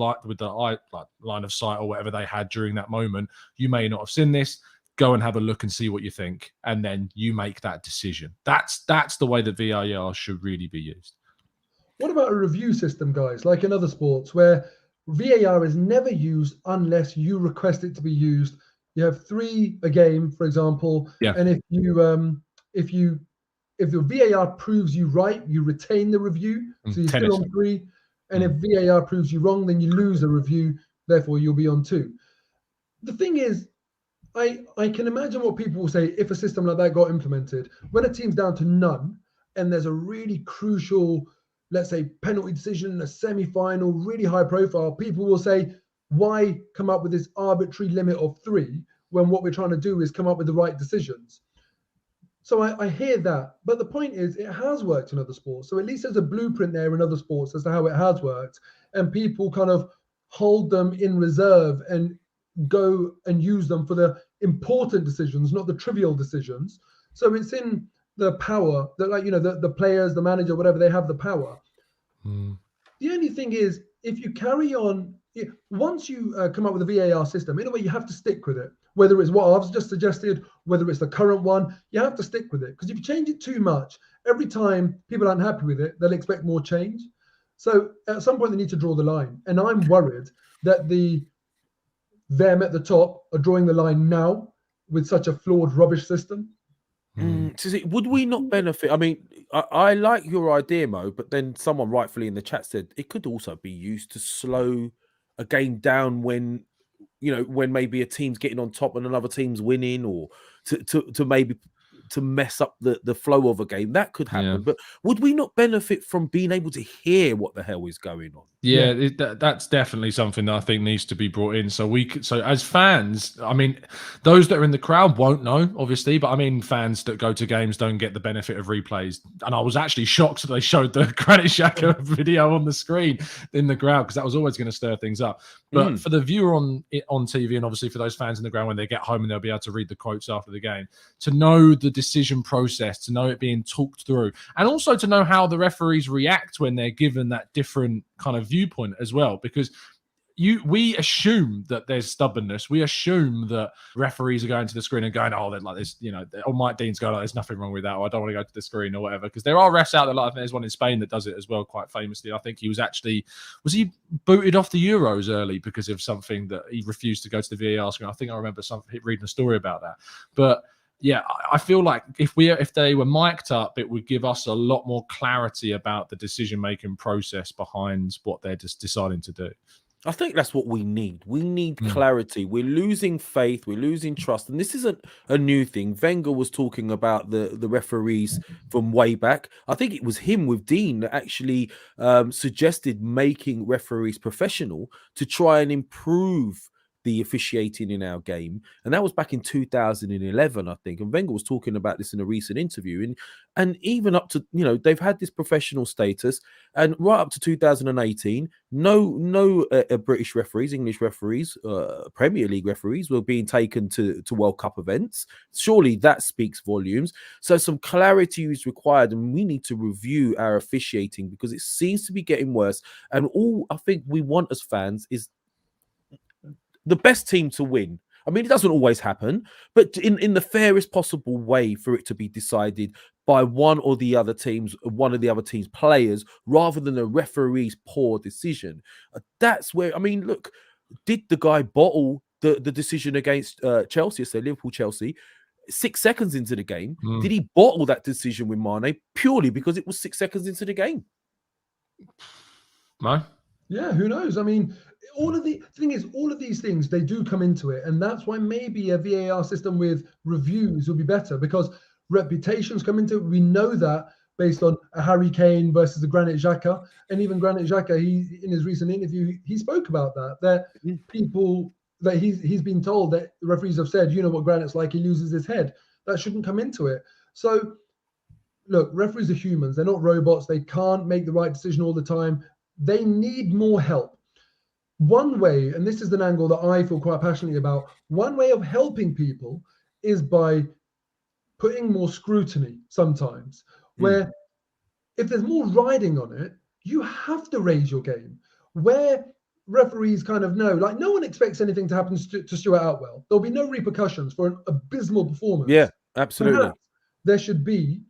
line of sight or whatever they had during that moment, you may not have seen this. Go and have a look and see what you think, and then you make that decision. That's the way that VAR should really be used. What about a review system, guys, like in other sports where VAR is never used unless you request it to be used? You have 3 a game, for example, and if the VAR proves you right, you retain the review, so you're still on 3. And if VAR proves you wrong, then you lose a review, therefore you'll be on 2. The thing is, I can imagine what people will say if a system like that got implemented. When a team's down to none and there's a really crucial, let's say, penalty decision, a semi-final, really high profile, people will say, why come up with this arbitrary limit of 3 when what we're trying to do is come up with the right decisions? So I hear that. But the point is, it has worked in other sports. So at least there's a blueprint there in other sports as to how it has worked. And people kind of hold them in reserve and go and use them for the important decisions, not the trivial decisions. So it's in the power that, like, you know, the players, the manager, whatever, they have the power. The only thing is, if you carry on, once you come up with a VAR system, in a way you have to stick with it. Whether it's what I've just suggested, whether it's the current one, you have to stick with it. Because if you change it too much, every time people aren't happy with it, they'll expect more change. So at some point they need to draw the line. And I'm worried that them at the top are drawing the line now with such a flawed, rubbish system. Would we not benefit? I mean, I like your idea, Mo, but then someone rightfully in the chat said it could also be used to slow a game down when, you know, when maybe a team's getting on top and another team's winning, or to maybe to mess up the flow of a game. That could happen. Yeah. But would we not benefit from being able to hear what the hell is going on? Yeah, that's definitely something that I think needs to be brought in. So as fans, I mean, those that are in the crowd won't know, obviously, but I mean, fans that go to games don't get the benefit of replays. And I was actually shocked that they showed the Granit Xhaka video on the screen in the crowd, because that was always going to stir things up. But for the viewer on TV, and obviously for those fans in the ground when they get home and they'll be able to read the quotes after the game, to know the decision process, to know it being talked through, and also to know how the referees react when they're given that different kind of viewpoint as well, because we assume that there's stubbornness. We assume that referees are going to the screen and going, oh, they're like this, you know, or Mike Dean's going, oh, there's nothing wrong with that, or I don't want to go to the screen or whatever. Because there are refs out there, like I think there's one in Spain that does it as well, quite famously. I think was he booted off the Euros early because of something that he refused to go to the VAR screen? I think I remember reading a story about that. But yeah, I feel like if they were mic'd up, it would give us a lot more clarity about the decision-making process behind what they're just deciding to do. I think that's what we need. We need clarity. We're losing faith. We're losing trust. And this isn't a new thing. Wenger was talking about the referees from way back. I think it was him with Dean that actually suggested making referees professional to try and improve the officiating in our game. And that was back in 2011, I think. And Wenger was talking about this in a recent interview. And even up to, you know, they've had this professional status, and right up to 2018, no British referees, English referees, Premier League referees were being taken to World Cup events. Surely that speaks volumes. So some clarity is required, and we need to review our officiating, because it seems to be getting worse. And all I think we want as fans is the best team to win. I mean, it doesn't always happen, but in the fairest possible way for it to be decided by one of the other team's players, rather than a referee's poor decision. That's where, I mean, look, did the guy bottle the decision against Chelsea, say Liverpool-Chelsea, 6 seconds into the game? Did he bottle that decision with Mane purely because it was 6 seconds into the game? No. Yeah, who knows? I mean, all of these things, they do come into it. And that's why maybe a VAR system with reviews will be better, because reputations come into it. We know that based on a Harry Kane versus the Granit Xhaka. And even Granit Xhaka, he in his recent interview, he spoke about that people, that he's been told that the referees have said, you know what Granit's like, he loses his head. That shouldn't come into it. So, look, referees are humans. They're not robots. They can't make the right decision all the time. They need more help. One way, and this is an angle that I feel quite passionately about, one way of helping people is by putting more scrutiny sometimes, where if there's more riding on it, you have to raise your game. Where referees kind of know, like, no one expects anything to happen to Stuart Atwell. There'll be no repercussions for an abysmal performance. Yeah, absolutely. Perhaps there should be.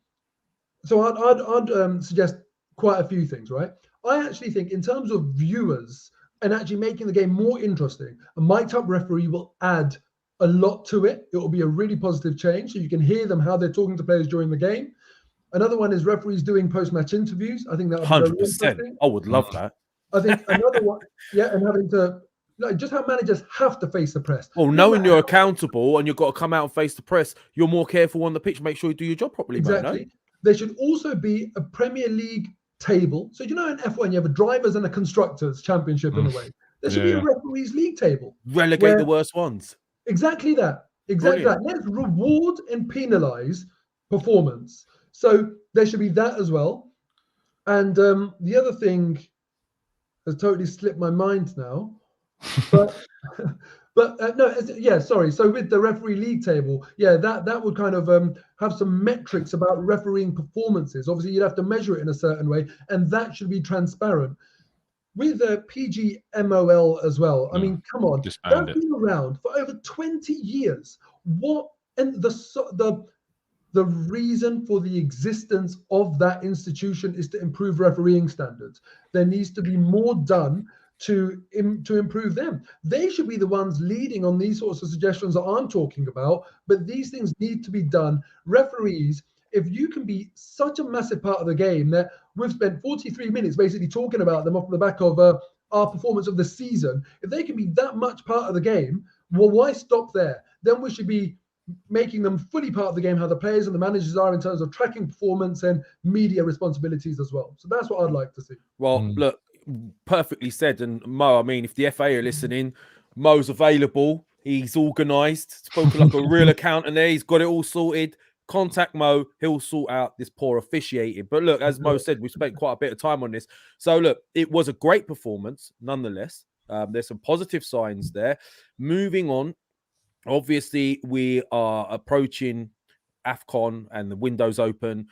So I'd suggest quite a few things, right? I actually think in terms of viewers and actually making the game more interesting, a mic'd up referee will add a lot to it. It will be a really positive change. So you can hear them, how they're talking to players during the game. Another one is referees doing post-match interviews. I think that would be 100%. I would love that. I think another one, and having to, like, just how managers have to face the press. Well, knowing you're accountable and you've got to come out and face the press, you're more careful on the pitch. Make sure you do your job properly. Exactly. Mate, no? There should also be a Premier League table. So, you know, in F1, you have a drivers and a constructors championship in a way. There should be a referees league table. Relegate the worst ones. Exactly that. Exactly that. Let's reward and penalize performance. So there should be that as well. And the other thing has totally slipped my mind now. But sorry. So with the referee league table, that would kind of have some metrics about refereeing performances. Obviously, you'd have to measure it in a certain way, and that should be transparent. With PGMOL as well. I mean, come on, that's been around for over 20 years. What and the reason for the existence of that institution is to improve refereeing standards. There needs to be more done to improve them. They should be the ones leading on these sorts of suggestions that I'm talking about, but these things need to be done. Referees, if you can be such a massive part of the game that we've spent 43 minutes basically talking about them off the back of our performance of the season, if they can be that much part of the game, well, why stop there? Then we should be making them fully part of the game, how the players and the managers are in terms of tracking performance and media responsibilities as well. So that's what I'd like to see. Well, look, perfectly said. And Mo, I mean, if the FA are listening, Mo's available. He's organised, spoken like a real accountant there. He's got it all sorted. Contact Mo. He'll sort out this poor officiating. But look, as Mo said, we spent quite a bit of time on this. So look, it was a great performance, nonetheless. There's some positive signs there. Moving on, obviously, we are approaching AFCON and the window's open.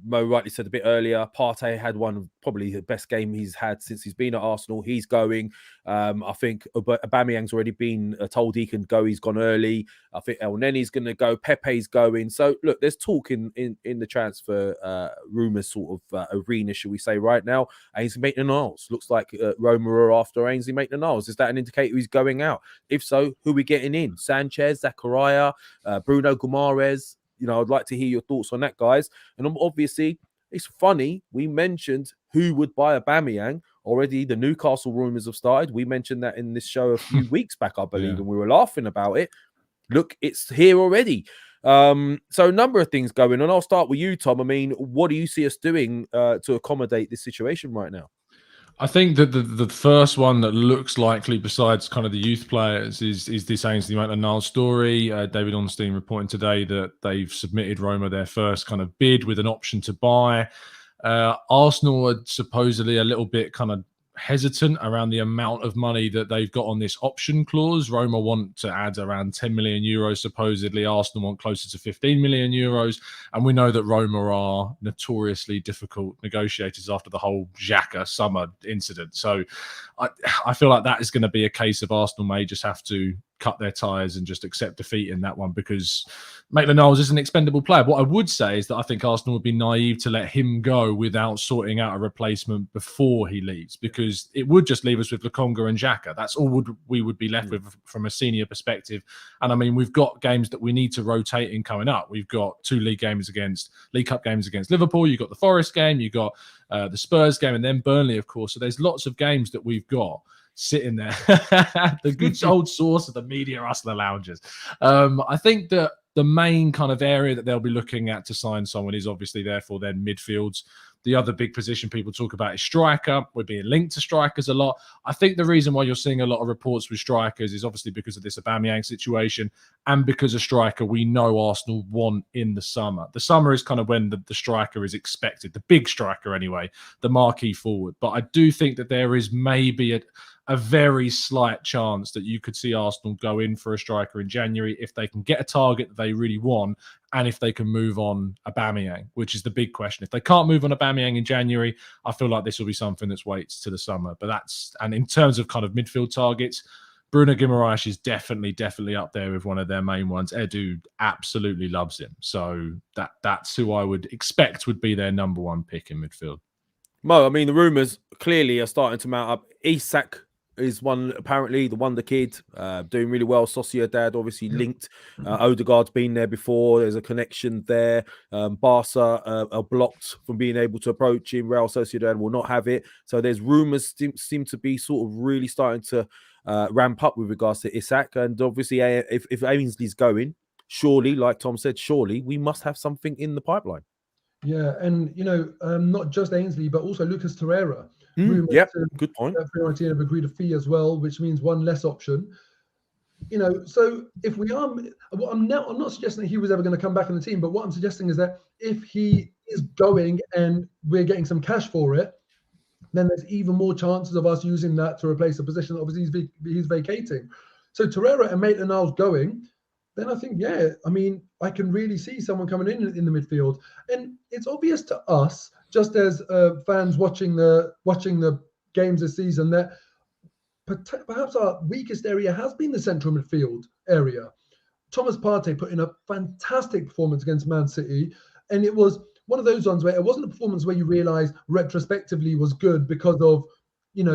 Mo rightly said a bit earlier, Partey had one of probably the best game he's had since he's been at Arsenal. He's going. I think Aubameyang's already been told he can go. He's gone early. I think El Nenny's going to go. Pepe's going. So, look, there's talk in the transfer rumours sort of arena, shall we say, right now. Ainsley Maitland-Niles. Looks like Roma are after Ainsley Maitland-Niles. Is that an indicator he's going out? If so, who are we getting in? Sanchez, Zakaria, Bruno Guimaraes? You know, I'd like to hear your thoughts on that, guys. And obviously, it's funny. We mentioned who would buy Aubameyang. Already, the Newcastle rumours have started. We mentioned that in this show a few weeks back, I believe, and we were laughing about it. Look, it's here already. So a number of things going on. I'll start with you, Tom. I mean, what do you see us doing to accommodate this situation right now? I think that the first one that looks likely, besides kind of the youth players, is this Ainsley Maitland-Niles story. David Ornstein reporting today that they've submitted Roma their first kind of bid with an option to buy. Arsenal are supposedly a little bit kind of hesitant around the amount of money that they've got on this option clause. Roma want to add around 10 million euros, supposedly. Arsenal want closer to 15 million euros. And we know that Roma are notoriously difficult negotiators after the whole Xhaka summer incident. So I feel like that is going to be a case of Arsenal may just have to cut their ties and just accept defeat in that one, because Maitland-Niles is an expendable player. What I would say is that I think Arsenal would be naive to let him go without sorting out a replacement before he leaves, because it would just leave us with Lokonga and Xhaka. That's all we would be left with from a senior perspective. And I mean, we've got games that we need to rotate in coming up. We've got two League Cup games against Liverpool. You've got the Forest game, you've got the Spurs game, and then Burnley, of course. So there's lots of games that we've got sitting there. The good old source of the media Arsenal lounges. I think that the main kind of area that they'll be looking at to sign someone is obviously therefore then midfields. The other big position people talk about is striker. We're being linked to strikers a lot. I think the reason why you're seeing a lot of reports with strikers is obviously because of this Aubameyang situation, and because a striker we know Arsenal want in the summer. The summer is kind of when the striker is expected, the big striker anyway, the marquee forward. But I do think that there is maybe a very slight chance that you could see Arsenal go in for a striker in January if they can get a target that they really want, and if they can move on Aubameyang, which is the big question. If they can't move on Aubameyang in January, I feel like this will be something that waits to the summer. And in terms of kind of midfield targets, Bruno Guimaraes is definitely up there with one of their main ones. Edu absolutely loves him. So that's who I would expect would be their number one pick in midfield. Mo, I mean, the rumours clearly are starting to mount up. Isak is one, apparently, the wonder kid, doing really well. Sociedad obviously linked. Odegaard's been there before. There's a connection there. Barca are blocked from being able to approach him. Real Sociedad will not have it. So there's rumours seem to be sort of really starting to ramp up with regards to Isak. And obviously, if Ainsley's going, surely, like Tom said, surely we must have something in the pipeline. Yeah, and not just Ainsley, but also Lucas Torreira. Yep, good point. Fiorentina have agreed a fee as well, which means one less option. So if we are, I'm not suggesting that he was ever going to come back in the team, but what I'm suggesting is that if he is going and we're getting some cash for it, then there's even more chances of us using that to replace a position that obviously he's vacating. So Torreira and Maitland-Niles going, then I think, I can really see someone coming in the midfield. And it's obvious to us, just as fans watching the games this season, that perhaps our weakest area has been the central midfield area. Thomas Partey put in a fantastic performance against Man City, and it was one of those ones where it wasn't a performance where you realise retrospectively was good because of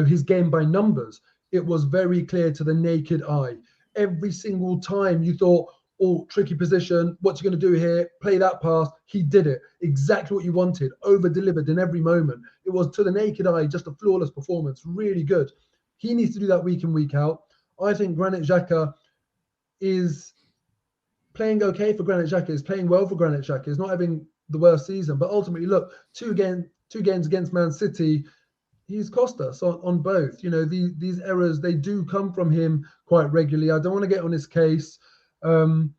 his game by numbers. It was very clear to the naked eye. Every single time you thought, oh, tricky position, what's he going to do here? Play that pass. He did it. Exactly what you wanted. Over-delivered in every moment. It was, to the naked eye, just a flawless performance. Really good. He needs to do that week in, week out. I think Granit Xhaka is playing okay for Granit Xhaka, is playing well for Granit Xhaka, is not having the worst season. But ultimately, look, two games against Man City, he's cost us on both. You know, these errors, they do come from him quite regularly. I don't want to get on his case. And,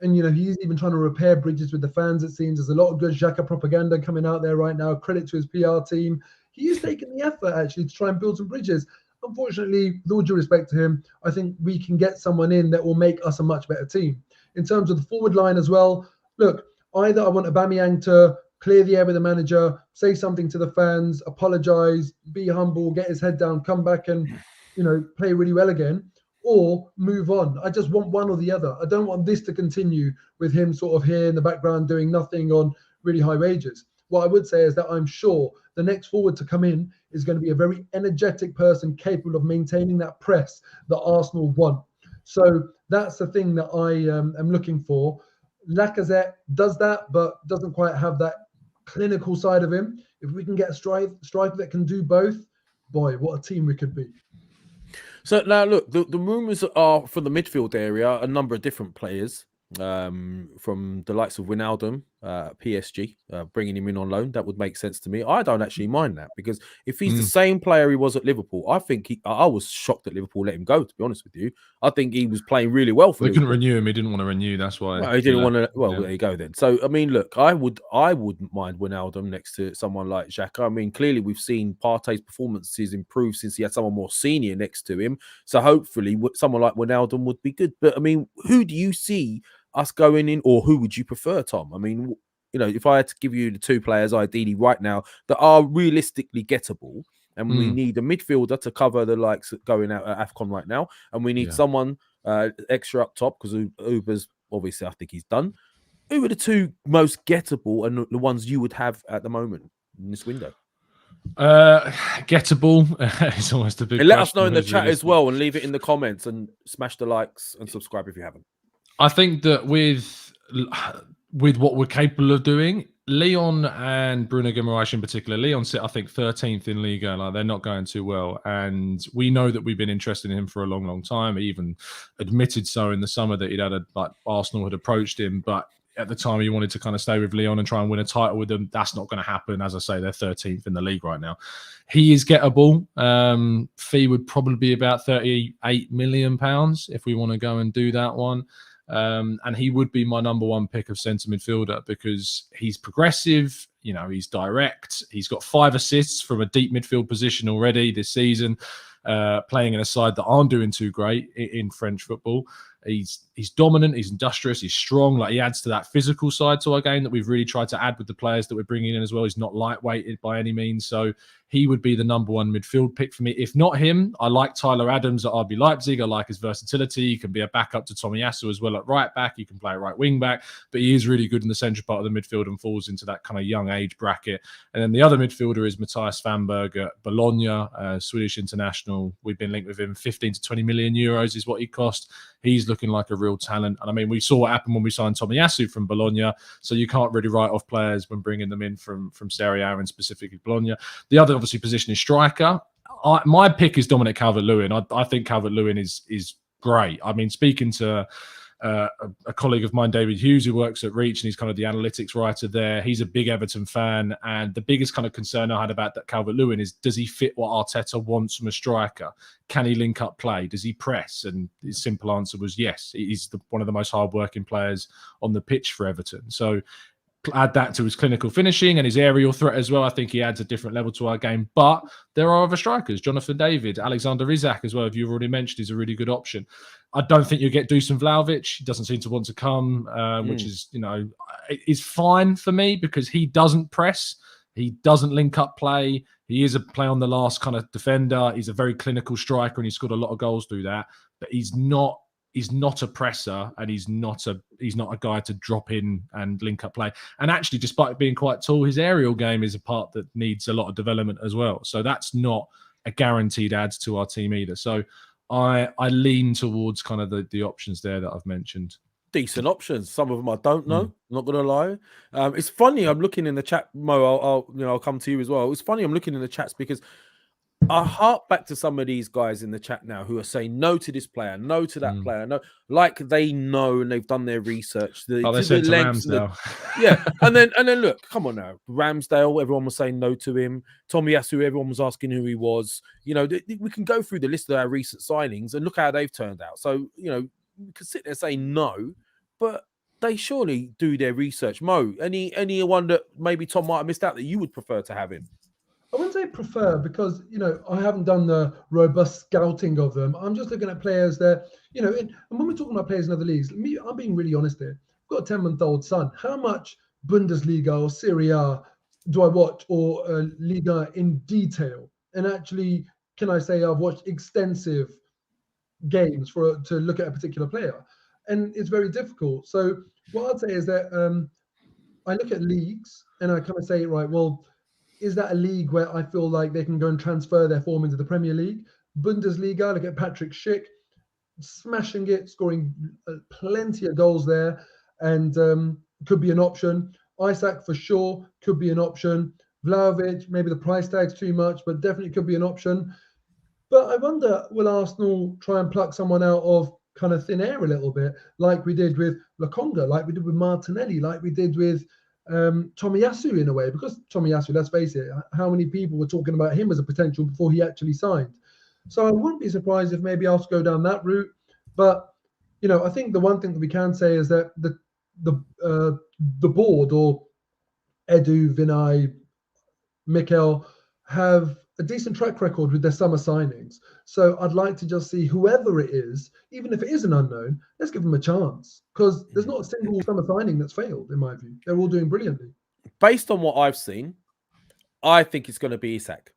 you know, he's even trying to repair bridges with the fans, it seems. There's a lot of good Xhaka propaganda coming out there right now. Credit to his PR team. He is taking the effort, actually, to try and build some bridges. Unfortunately, with all due respect to him, I think we can get someone in that will make us a much better team. In terms of the forward line as well, look, either I want Aubameyang to clear the air with the manager, say something to the fans, apologise, be humble, get his head down, come back and, you know, play really well again, or move on. I just want one or the other. I don't want this to continue with him sort of here in the background doing nothing on really high wages. What I would say is that I'm sure the next forward to come in is going to be a very energetic person capable of maintaining that press that Arsenal want. So that's the thing that I am looking for. Lacazette does that, but doesn't quite have that clinical side of him. If we can get a striker that can do both, boy, what a team we could be. So now, look, the rumours are for the midfield area, a number of different players from the likes of Wijnaldum, PSG, bringing him in on loan. That would make sense to me. I don't actually mind that, because if he's the same player he was at Liverpool, I think I was shocked that Liverpool let him go, to be honest with you. I think he was playing really well for Liverpool. They couldn't renew him. He didn't want to renew. That's why. Well, he didn't want to. Well, there you go then. So, I mean, look, I wouldn't mind Wijnaldum next to someone like Xhaka. I mean, clearly we've seen Partey's performances improve since he had someone more senior next to him. So hopefully someone like Wijnaldum would be good. But, I mean, who do you see us going in, or who would you prefer, Tom? I mean, you know, if I had to give you the two players ideally right now that are realistically gettable, and we need a midfielder to cover the likes going out at AFCON right now, and we need someone extra up top, because Uber's obviously, I think he's done. Who are the two most gettable and the ones you would have at the moment in this window? Gettable is almost a big. And let us know in the chat as well, and leave it in the comments, and smash the likes and subscribe if you haven't. I think that with what we're capable of doing, Lyon and Bruno Guimaraes in particular, Lyon sit, I think, 13th in Liga. Like, they're not going too well. And we know that we've been interested in him for a long, long time. He even admitted so in the summer that Arsenal had approached him. But at the time, he wanted to kind of stay with Lyon and try and win a title with them. That's not going to happen. As I say, they're 13th in the league right now. He is gettable. Fee would probably be about £38 million if we want to go and do that one. And he would be my number one pick of centre midfielder, because he's progressive, you know, he's direct. He's got 5 assists from a deep midfield position already this season, playing in a side that aren't doing too great in French football. He's dominant, he's industrious, he's strong. Like, he adds to that physical side to our game that we've really tried to add with the players that we're bringing in as well. He's not lightweighted by any means. So he would be the number one midfield pick for me. If not him, I like Tyler Adams at RB Leipzig. I like his versatility. He can be a backup to Tomiyasu as well at right back. He can play at right wing back, but he is really good in the central part of the midfield and falls into that kind of young age bracket. And then the other midfielder is Matthias Svanberg at Bologna, Swedish international. We've been linked with him. 15 to 20 million euros is what he cost. He's looking like a real talent. And I mean, we saw what happened when we signed Tomiyasu from Bologna. So you can't really write off players when bringing them in from Serie A and specifically Bologna. The other obviously position is striker. My pick is Dominic Calvert-Lewin. I think Calvert-Lewin is great. I mean, speaking to a colleague of mine, David Hughes, who works at Reach, and he's kind of the analytics writer there. He's a big Everton fan, and the biggest kind of concern I had about that Calvert-Lewin is, does he fit what Arteta wants from a striker? Can he link up play? Does he press? And his simple answer was yes. He's one of the most hard-working players on the pitch for Everton. So add that to his clinical finishing and his aerial threat as well. I think he adds a different level to our game. But there are other strikers. Jonathan David, Alexander Isak as well, if you've already mentioned, is a really good option. I don't think you'll get Dusan Vlahovic. He doesn't seem to want to come, which is, you know, is fine for me, because he doesn't press. He doesn't link up play. He is a play on the last kind of defender. He's a very clinical striker, and he scored a lot of goals through that. But he's not a presser, and he's not a guy to drop in and link up play. And actually, despite being quite tall, his aerial game is a part that needs a lot of development as well. So that's not a guaranteed add to our team either. So I lean towards kind of the options there that I've mentioned. Decent options. Some of them I don't know. I'm not going to lie. It's funny. I'm looking in the chat, Mo. I'll come to you as well. It's funny. I'm looking in the chats because I hark back to some of these guys in the chat now who are saying no to this player, no to that player, no, like they know and they've done their research. They said to Ramsdale. And then look, come on now, Ramsdale. Everyone was saying no to him. Tomiyasu, everyone was asking who he was. You know, we can go through the list of our recent signings and look how they've turned out. So you know, we could sit there saying no, but they surely do their research. Mo, anyone that maybe Tom might have missed out that you would prefer to have him? I wouldn't say prefer because, you know, I haven't done the robust scouting of them. I'm just looking at players that, you know, and when we're talking about players in other leagues, I'm being really honest here. I've got a 10-month-old son. How much Bundesliga or Serie A do I watch, or Liga in detail? And actually, can I say I've watched extensive games to look at a particular player? And it's very difficult. So what I'd say is that I look at leagues and I kind of say, right, well, is that a league where I feel like they can go and transfer their form into the Premier League? Bundesliga, look at Patrick Schick, smashing it, scoring plenty of goals there, and could be an option. Isaac, for sure, could be an option. Vlahovic, maybe the price tag's too much, but definitely could be an option. But I wonder, will Arsenal try and pluck someone out of kind of thin air a little bit, like we did with Lokonga, like we did with Martinelli, like we did with Tomiyasu in a way? Because Tomiyasu, let's face it, how many people were talking about him as a potential before he actually signed? So I wouldn't be surprised if maybe Arsenal go down that route. But you know, I think the one thing that we can say is that the board, or Edu, Vinay, Mikel, have a decent track record with their summer signings. So I'd like to just see whoever it is, even if it is an unknown, let's give them a chance, because there's not a single summer signing that's failed, in my view. They're all doing brilliantly. Based on what I've seen, I think it's going to be Isak.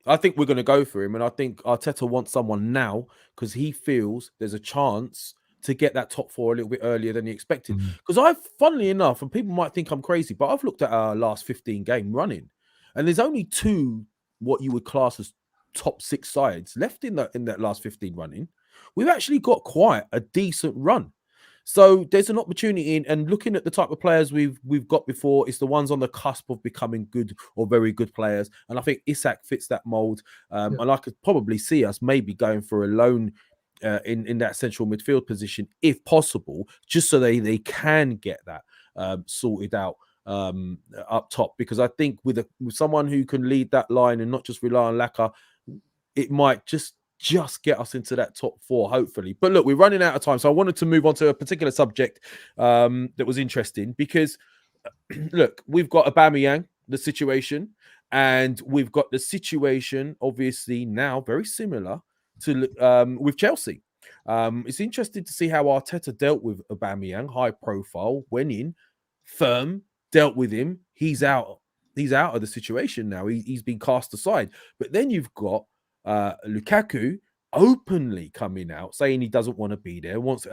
I think we're going to go for him, and I think Arteta wants someone now because he feels there's a chance to get that top four a little bit earlier than he expected. Because funnily enough, and people might think I'm crazy, but I've looked at our last 15 game running, and there's only two what you would class as top 6 sides left in that last 15 running. We've actually got quite a decent run. So there's an opportunity in, and looking at the type of players we've got before, it's the ones on the cusp of becoming good or very good players. And I think Isak fits that mold. And I could probably see us maybe going for a loan in that central midfield position, if possible, just so they can get that sorted out up top. Because I think with someone who can lead that line and not just rely on Laka, it might just get us into that top 4, hopefully. But look, we're running out of time, so I wanted to move on to a particular subject that was interesting, because look, we've got Aubameyang, the situation, and we've got the situation obviously now very similar to with Chelsea. It's interesting to see how Arteta dealt with Aubameyang, high profile, went in firm, dealt with him. He's out of the situation now. He's been cast aside. But then you've got Lukaku openly coming out saying he doesn't want to be there, but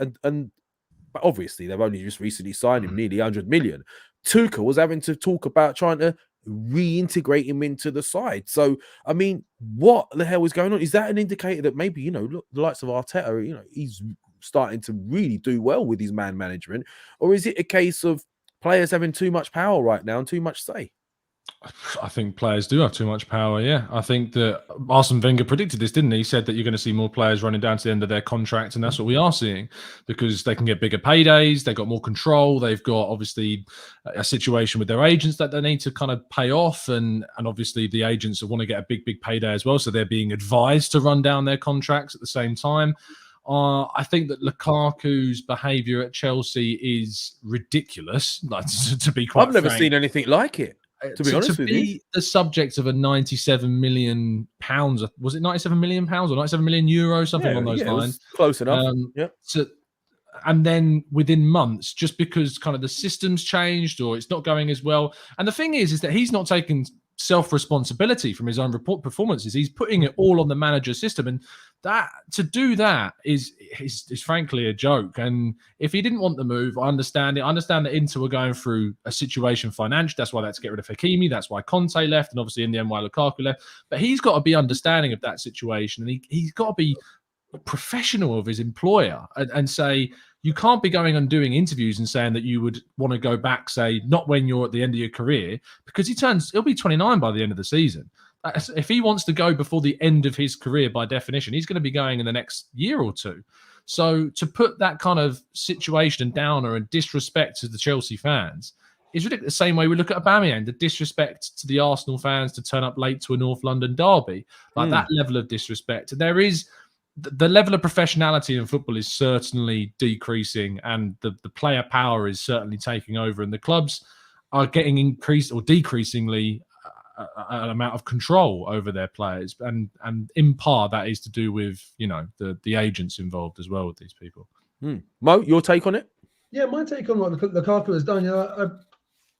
obviously they've only just recently signed him nearly 100 million. Tuchel was having to talk about trying to reintegrate him into the side. So I mean, what the hell is going on? Is that an indicator that maybe, you know, look, the likes of Arteta, you know, he's starting to really do well with his man management, or is it a case of players having too much power right now and too much say? I think players do have too much power, yeah. I think that Arsene Wenger predicted this, didn't he? He said that you're going to see more players running down to the end of their contract, and that's what we are seeing, because they can get bigger paydays, they've got more control, they've got obviously a situation with their agents that they need to kind of pay off, and obviously the agents want to get a big payday as well, so they're being advised to run down their contracts at the same time. I think that Lukaku's behaviour at Chelsea is ridiculous, like, to be quite I've never frank. seen anything like it. To be honest with you, the subject of a £97 million, was it £97 million or €97 million, something along those lines? Close enough. And then within months, just because kind of the system's changed or it's not going as well. And the thing is that he's not taking self-responsibility from his own performances. He's putting it all on the manager system, and that to do that is frankly a joke. And if he didn't want the move, I understand it. I understand that Inter were going through a situation financially. That's why they had to get rid of Hakimi. That's why Conte left, and obviously in the end why Lukaku left. But he's got to be understanding of that situation, and he's got to be professional of his employer and say, you can't be going and doing interviews and saying that you would want to go back, say, not when you're at the end of your career, because he'll be 29 by the end of the season. if he wants to go before the end of his career, by definition, he's going to be going in the next year or two. So to put that kind of situation and downer and disrespect to the Chelsea fans is ridiculous. The same way we look at Aubameyang, the disrespect to the Arsenal fans to turn up late to a North London derby, like that level of disrespect. There is the level of professionality in football is certainly decreasing, and the player power is certainly taking over, and the clubs are getting increased or decreasingly an amount of control over their players, and in part that is to do with the agents involved as well with these people. Mo, your take on it? Yeah, my take on what Lukaku has done.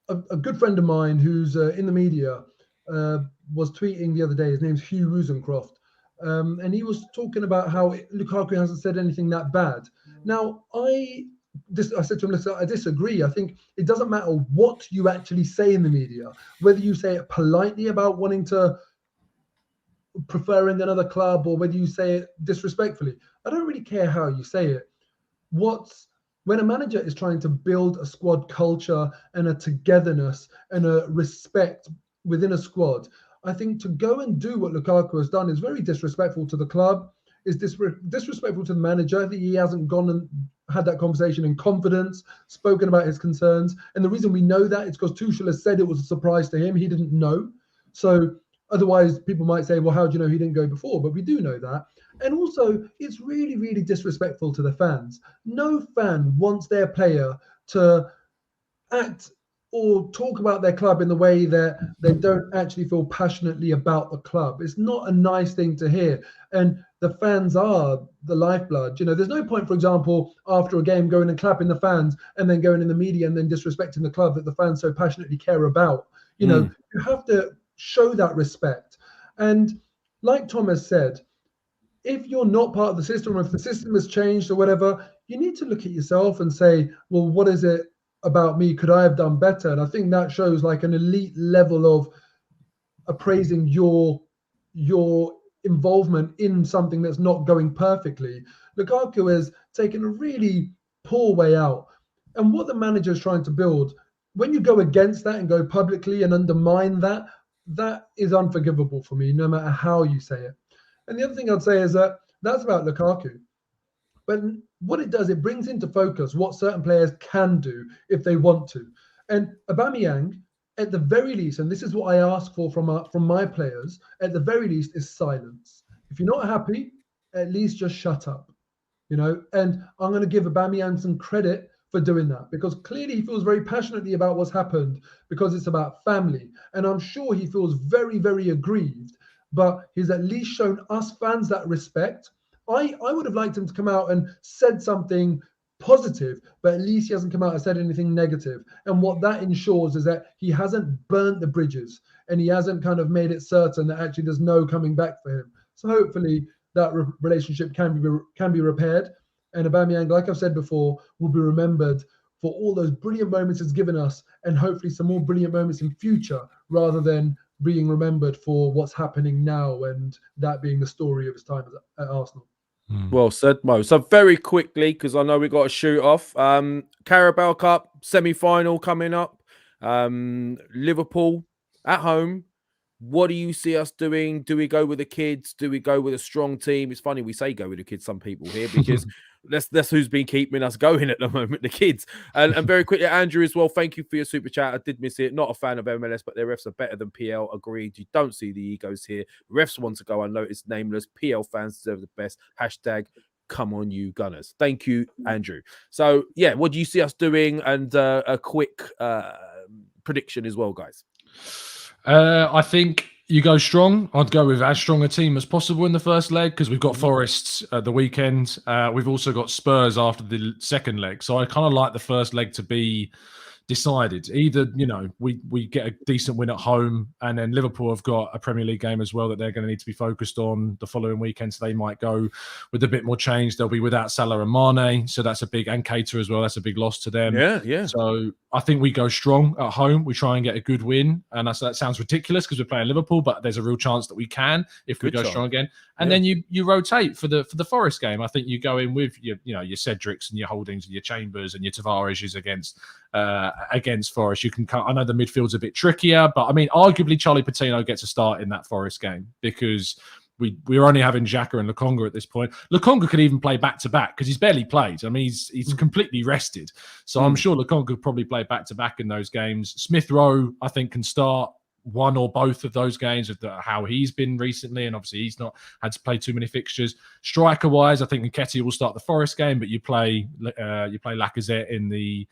A good friend of mine who's in the media was tweeting the other day. His name's Hugh Rosencroft, and he was talking about how Lukaku hasn't said anything that bad. Now, I said to him, listen, I disagree. I think it doesn't matter what you actually say in the media, whether you say it politely about wanting to preferring another club or whether you say it disrespectfully. I don't really care how you say it. When a manager is trying to build a squad culture and a togetherness and a respect within a squad, I think to go and do what Lukaku has done is very disrespectful to the club, is disrespectful to the manager. I think he hasn't gone and had that conversation in confidence, spoken about his concerns. And the reason we know that is because Tuchel has said it was a surprise to him. He didn't know. So otherwise people might say, well, how do you know he didn't go before? But we do know that. And also, it's really, really disrespectful to the fans. No fan wants their player to act or talk about their club in the way that they don't actually feel passionately about the club. It's not a nice thing to hear. And the fans are the lifeblood. There's no point, for example, after a game going and clapping the fans and then going in the media and then disrespecting the club that the fans so passionately care about. You have to show that respect. And like Thomas said, if you're not part of the system, or if the system has changed or whatever, you need to look at yourself and say, well, what is it about me? Could I have done better? And I think that shows like an elite level of appraising your involvement in something that's not going perfectly. Lukaku has taken a really poor way out. And what the manager is trying to build, when you go against that and go publicly and undermine that, that is unforgivable for me, no matter how you say it. And the other thing I'd say is that that's about Lukaku. But what it does, it brings into focus what certain players can do if they want to. And Aubameyang, at the very least, and this is what I ask for from my players, at the very least is silence. If you're not happy, at least just shut up. And I'm going to give Aubameyang some credit for doing that, because clearly he feels very passionately about what's happened, because it's about family. And I'm sure he feels very, very aggrieved, but he's at least shown us fans that respect. I would have liked him to come out and said something positive, but at least he hasn't come out and said anything negative. And what that ensures is that he hasn't burnt the bridges, and he hasn't kind of made it certain that actually there's no coming back for him. So hopefully that relationship can be repaired. And Aubameyang, like I've said before, will be remembered for all those brilliant moments he's given us, and hopefully some more brilliant moments in future, rather than being remembered for what's happening now, and that being the story of his time at Arsenal. Well said, Mo. So very quickly, because I know we've got to shoot off. Carabao Cup semi-final coming up. Liverpool at home. What do you see us doing? Do we go with the kids? Do we go with a strong team? It's funny we say go with the kids, some people here, because that's who's been keeping us going at the moment, the kids. And very quickly, Andrew as well, thank you for your super chat. I did miss it. Not a fan of MLS, but their refs are better than PL. Agreed. You don't see the egos here. Refs want to go unnoticed, nameless. PL fans deserve the best. Hashtag come on you gunners. Thank you, Andrew. So yeah, what do you see us doing? And a quick prediction as well, guys. I think you go strong. I'd go with as strong a team as possible in the first leg, because we've got Forest at the weekend. We've also got Spurs after the second leg. So I kind of like the first leg to be decided. Either, we get a decent win at home, and then Liverpool have got a Premier League game as well that they're going to need to be focused on the following weekend. So they might go with a bit more change. They'll be without Salah and Mane. So that's a big, and Keita as well. That's a big loss to them. Yeah. So I think we go strong at home. We try and get a good win. And that sounds ridiculous because we're playing Liverpool, but there's a real chance that we can if we go strong again. And then you rotate for the Forest game. I think you go in with your Cedrics and your Holdings and your Chambers and your Tavares against against Forest. I know the midfield's a bit trickier, but I mean, arguably Charlie Patino gets a start in that Forest game because we're only having Xhaka and Lokonga at this point. Lokonga could even play back-to-back because he's barely played. I mean, he's completely rested. So I'm sure Lokonga could probably play back-to-back in those games. Smith Rowe, I think, can start one or both of those games with how he's been recently, and obviously he's not had to play too many fixtures. Striker-wise, I think Nketiah will start the Forest game, but you play Lacazette in the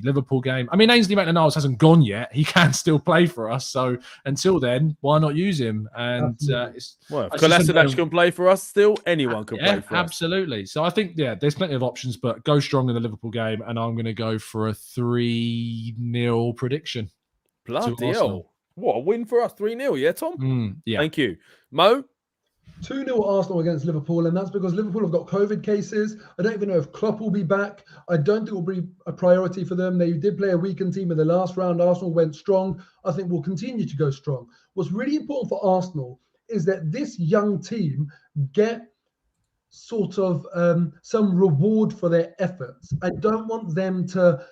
Liverpool game. I mean, Ainsley Maitland-Niles hasn't gone yet. He can still play for us. So until then, why not use him? And if Kolasinac can play for us still, anyone can play for us. Absolutely. So I think, there's plenty of options, but go strong in the Liverpool game, and I'm going to go for a 3-0 prediction. Bloody hell. What a win for us. 3-0, yeah, Tom? Yeah. Thank you. Mo? 2-0 Arsenal against Liverpool, and that's because Liverpool have got COVID cases. I don't even know if Klopp will be back. I don't think it will be a priority for them. They did play a weakened team in the last round. Arsenal went strong. I think we'll continue to go strong. What's really important for Arsenal is that this young team get sort of some reward for their efforts. I don't want them to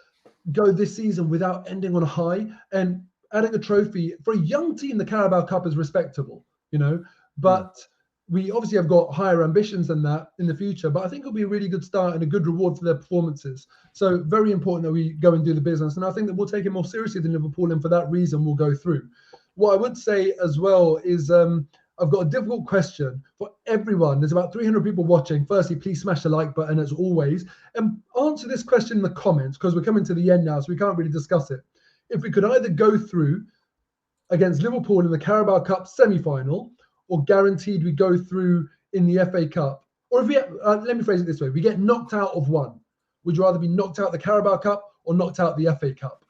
go this season without ending on a high, and adding a trophy for a young team. The Carabao Cup is respectable, but we obviously have got higher ambitions than that in the future, but I think it'll be a really good start and a good reward for their performances. So very important that we go and do the business. And I think that we'll take it more seriously than Liverpool, and for that reason, we'll go through. What I would say as well is I've got a difficult question for everyone. There's about 300 people watching. Firstly, please smash the like button as always, and answer this question in the comments, because we're coming to the end now, so we can't really discuss it. If we could either go through against Liverpool in the Carabao Cup semi-final, or guaranteed we go through in the FA Cup, or if we let me phrase it this way: we get knocked out of one. Would you rather be knocked out the Carabao Cup or knocked out the FA Cup?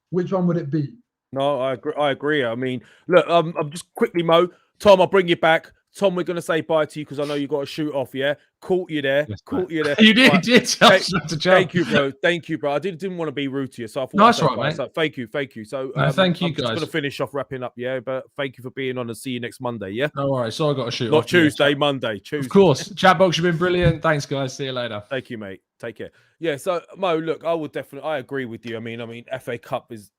Which one would it be? No, I agree. I mean, look, I'm just quickly, Mo. Tom, I'll bring you back. Tom, we're going to say bye to you because I know you got to shoot off, yeah? Caught you there. Yes, You there. You did, right. did. Thank you, bro. Thank you, bro. I didn't want to be rude to you, so I thought nice, right, mate. So thank you. So thank you, I'm guys. just going to finish off wrapping up, yeah? But thank you for being on, and see you next Monday, yeah? No worries. So I got to shoot Not off. Tuesday, Monday. Tuesday. Of course. Chat box, you've been brilliant. Thanks, guys. See you later. Thank you, mate. Take care. Yeah, so, Mo, look, I agree with you. I mean, FA Cup is,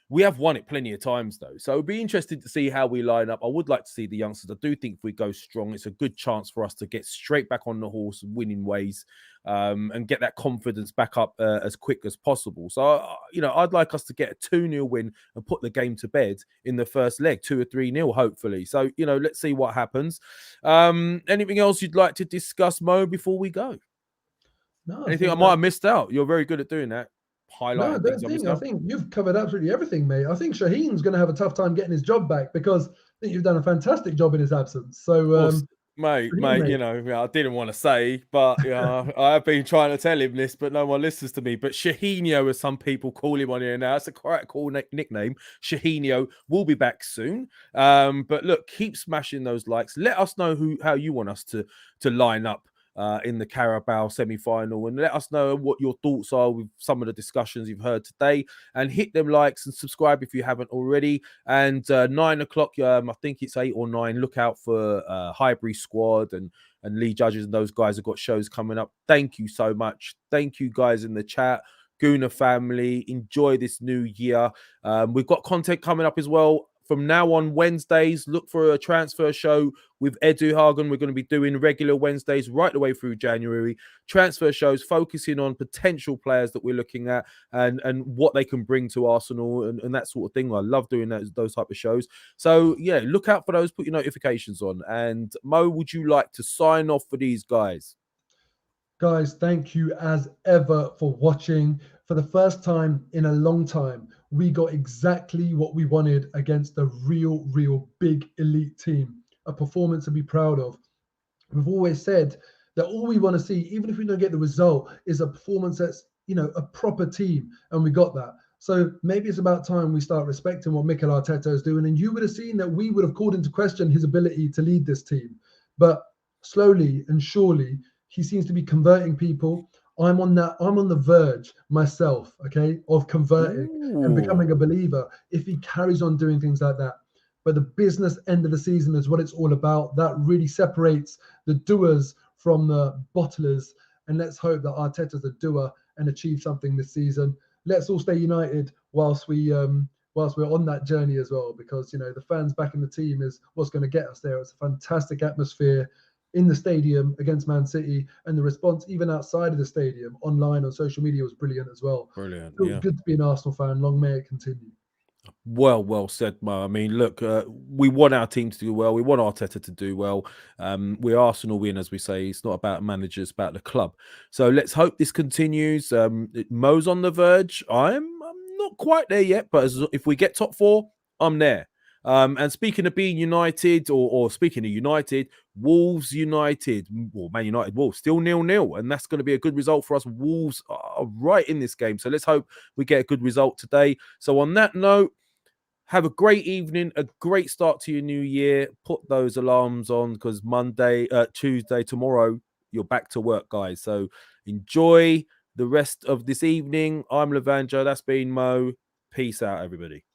we have won it plenty of times, though. So it'll be interesting to see how we line up. I would like to see the youngsters. I do think if we go strong, it's a good chance for us to get straight back on the horse, winning ways, and get that confidence back up as quick as possible. So, I'd like us to get a 2-0 win and put the game to bed in the first leg, 2 or 3-0, hopefully. So, let's see what happens. Anything else you'd like to discuss, Mo, before we go? No. Anything I might have missed out? You're very good at doing that. No, I think you've covered absolutely everything, mate. I think Shaheen's going to have a tough time getting his job back because I think you've done a fantastic job in his absence. So, mate, I didn't want to say, but I have been trying to tell him this, but no one listens to me. But Shaheenio, as some people call him on here now, it's a quite cool nickname. Shaheenio will be back soon. But look, keep smashing those likes. Let us know how you want us to line up in the Carabao semi-final, and let us know what your thoughts are with some of the discussions you've heard today, and hit them likes and subscribe if you haven't already. And 9 o'clock, I think it's 8 or 9, look out for Highbury Squad and Lee Judges, and those guys have got shows coming up. Thank you so much. Thank you guys in the chat. Gooner family, enjoy this new year. We've got content coming up as well. From now on, Wednesdays, look for a transfer show with Edu Hagen. We're going to be doing regular Wednesdays right the way through January. Transfer shows focusing on potential players that we're looking at and what they can bring to Arsenal and that sort of thing. I love doing those type of shows. So, yeah, look out for those. Put your notifications on. And Mo, would you like to sign off for these guys? Guys, thank you as ever for watching. For the first time in a long time, we got exactly what we wanted against a real big elite team. A performance to be proud of. We've always said that all we want to see, even if we don't get the result, is a performance that's, a proper team. And we got that. So maybe it's about time we start respecting what Mikel Arteta is doing. And you would have seen that we would have called into question his ability to lead this team. But slowly and surely, he seems to be converting people. I'm on the verge myself, okay, of converting and becoming a believer if he carries on doing things like that. But the business end of the season is what it's all about. That really separates the doers from the bottlers. And let's hope that Arteta's a doer and achieve something this season. Let's all stay united whilst we're on that journey as well, because, you know, the fans back in the team is what's going to get us there. It's a fantastic atmosphere in the stadium against Man City, and the response even outside of the stadium, online on social media, was brilliant as well. Brilliant. It was good to be an Arsenal fan. Long may it continue. Well said, Mo. I mean, look, we want our team to do well. We want Arteta to do well. We're Arsenal win, as we say. It's not about managers, it's about the club. So let's hope this continues. Mo's on the verge. I'm not quite there yet, but if we get top 4, I'm there. And speaking of being United, or speaking of United, Wolves United, or Man United Wolves, still 0-0, and that's going to be a good result for us. Wolves are right in this game, so let's hope we get a good result today. So on that note, have a great evening, a great start to your new year. Put those alarms on, because Tuesday, tomorrow, you're back to work, guys. So enjoy the rest of this evening. I'm Levanjo. That's been Mo. Peace out, everybody.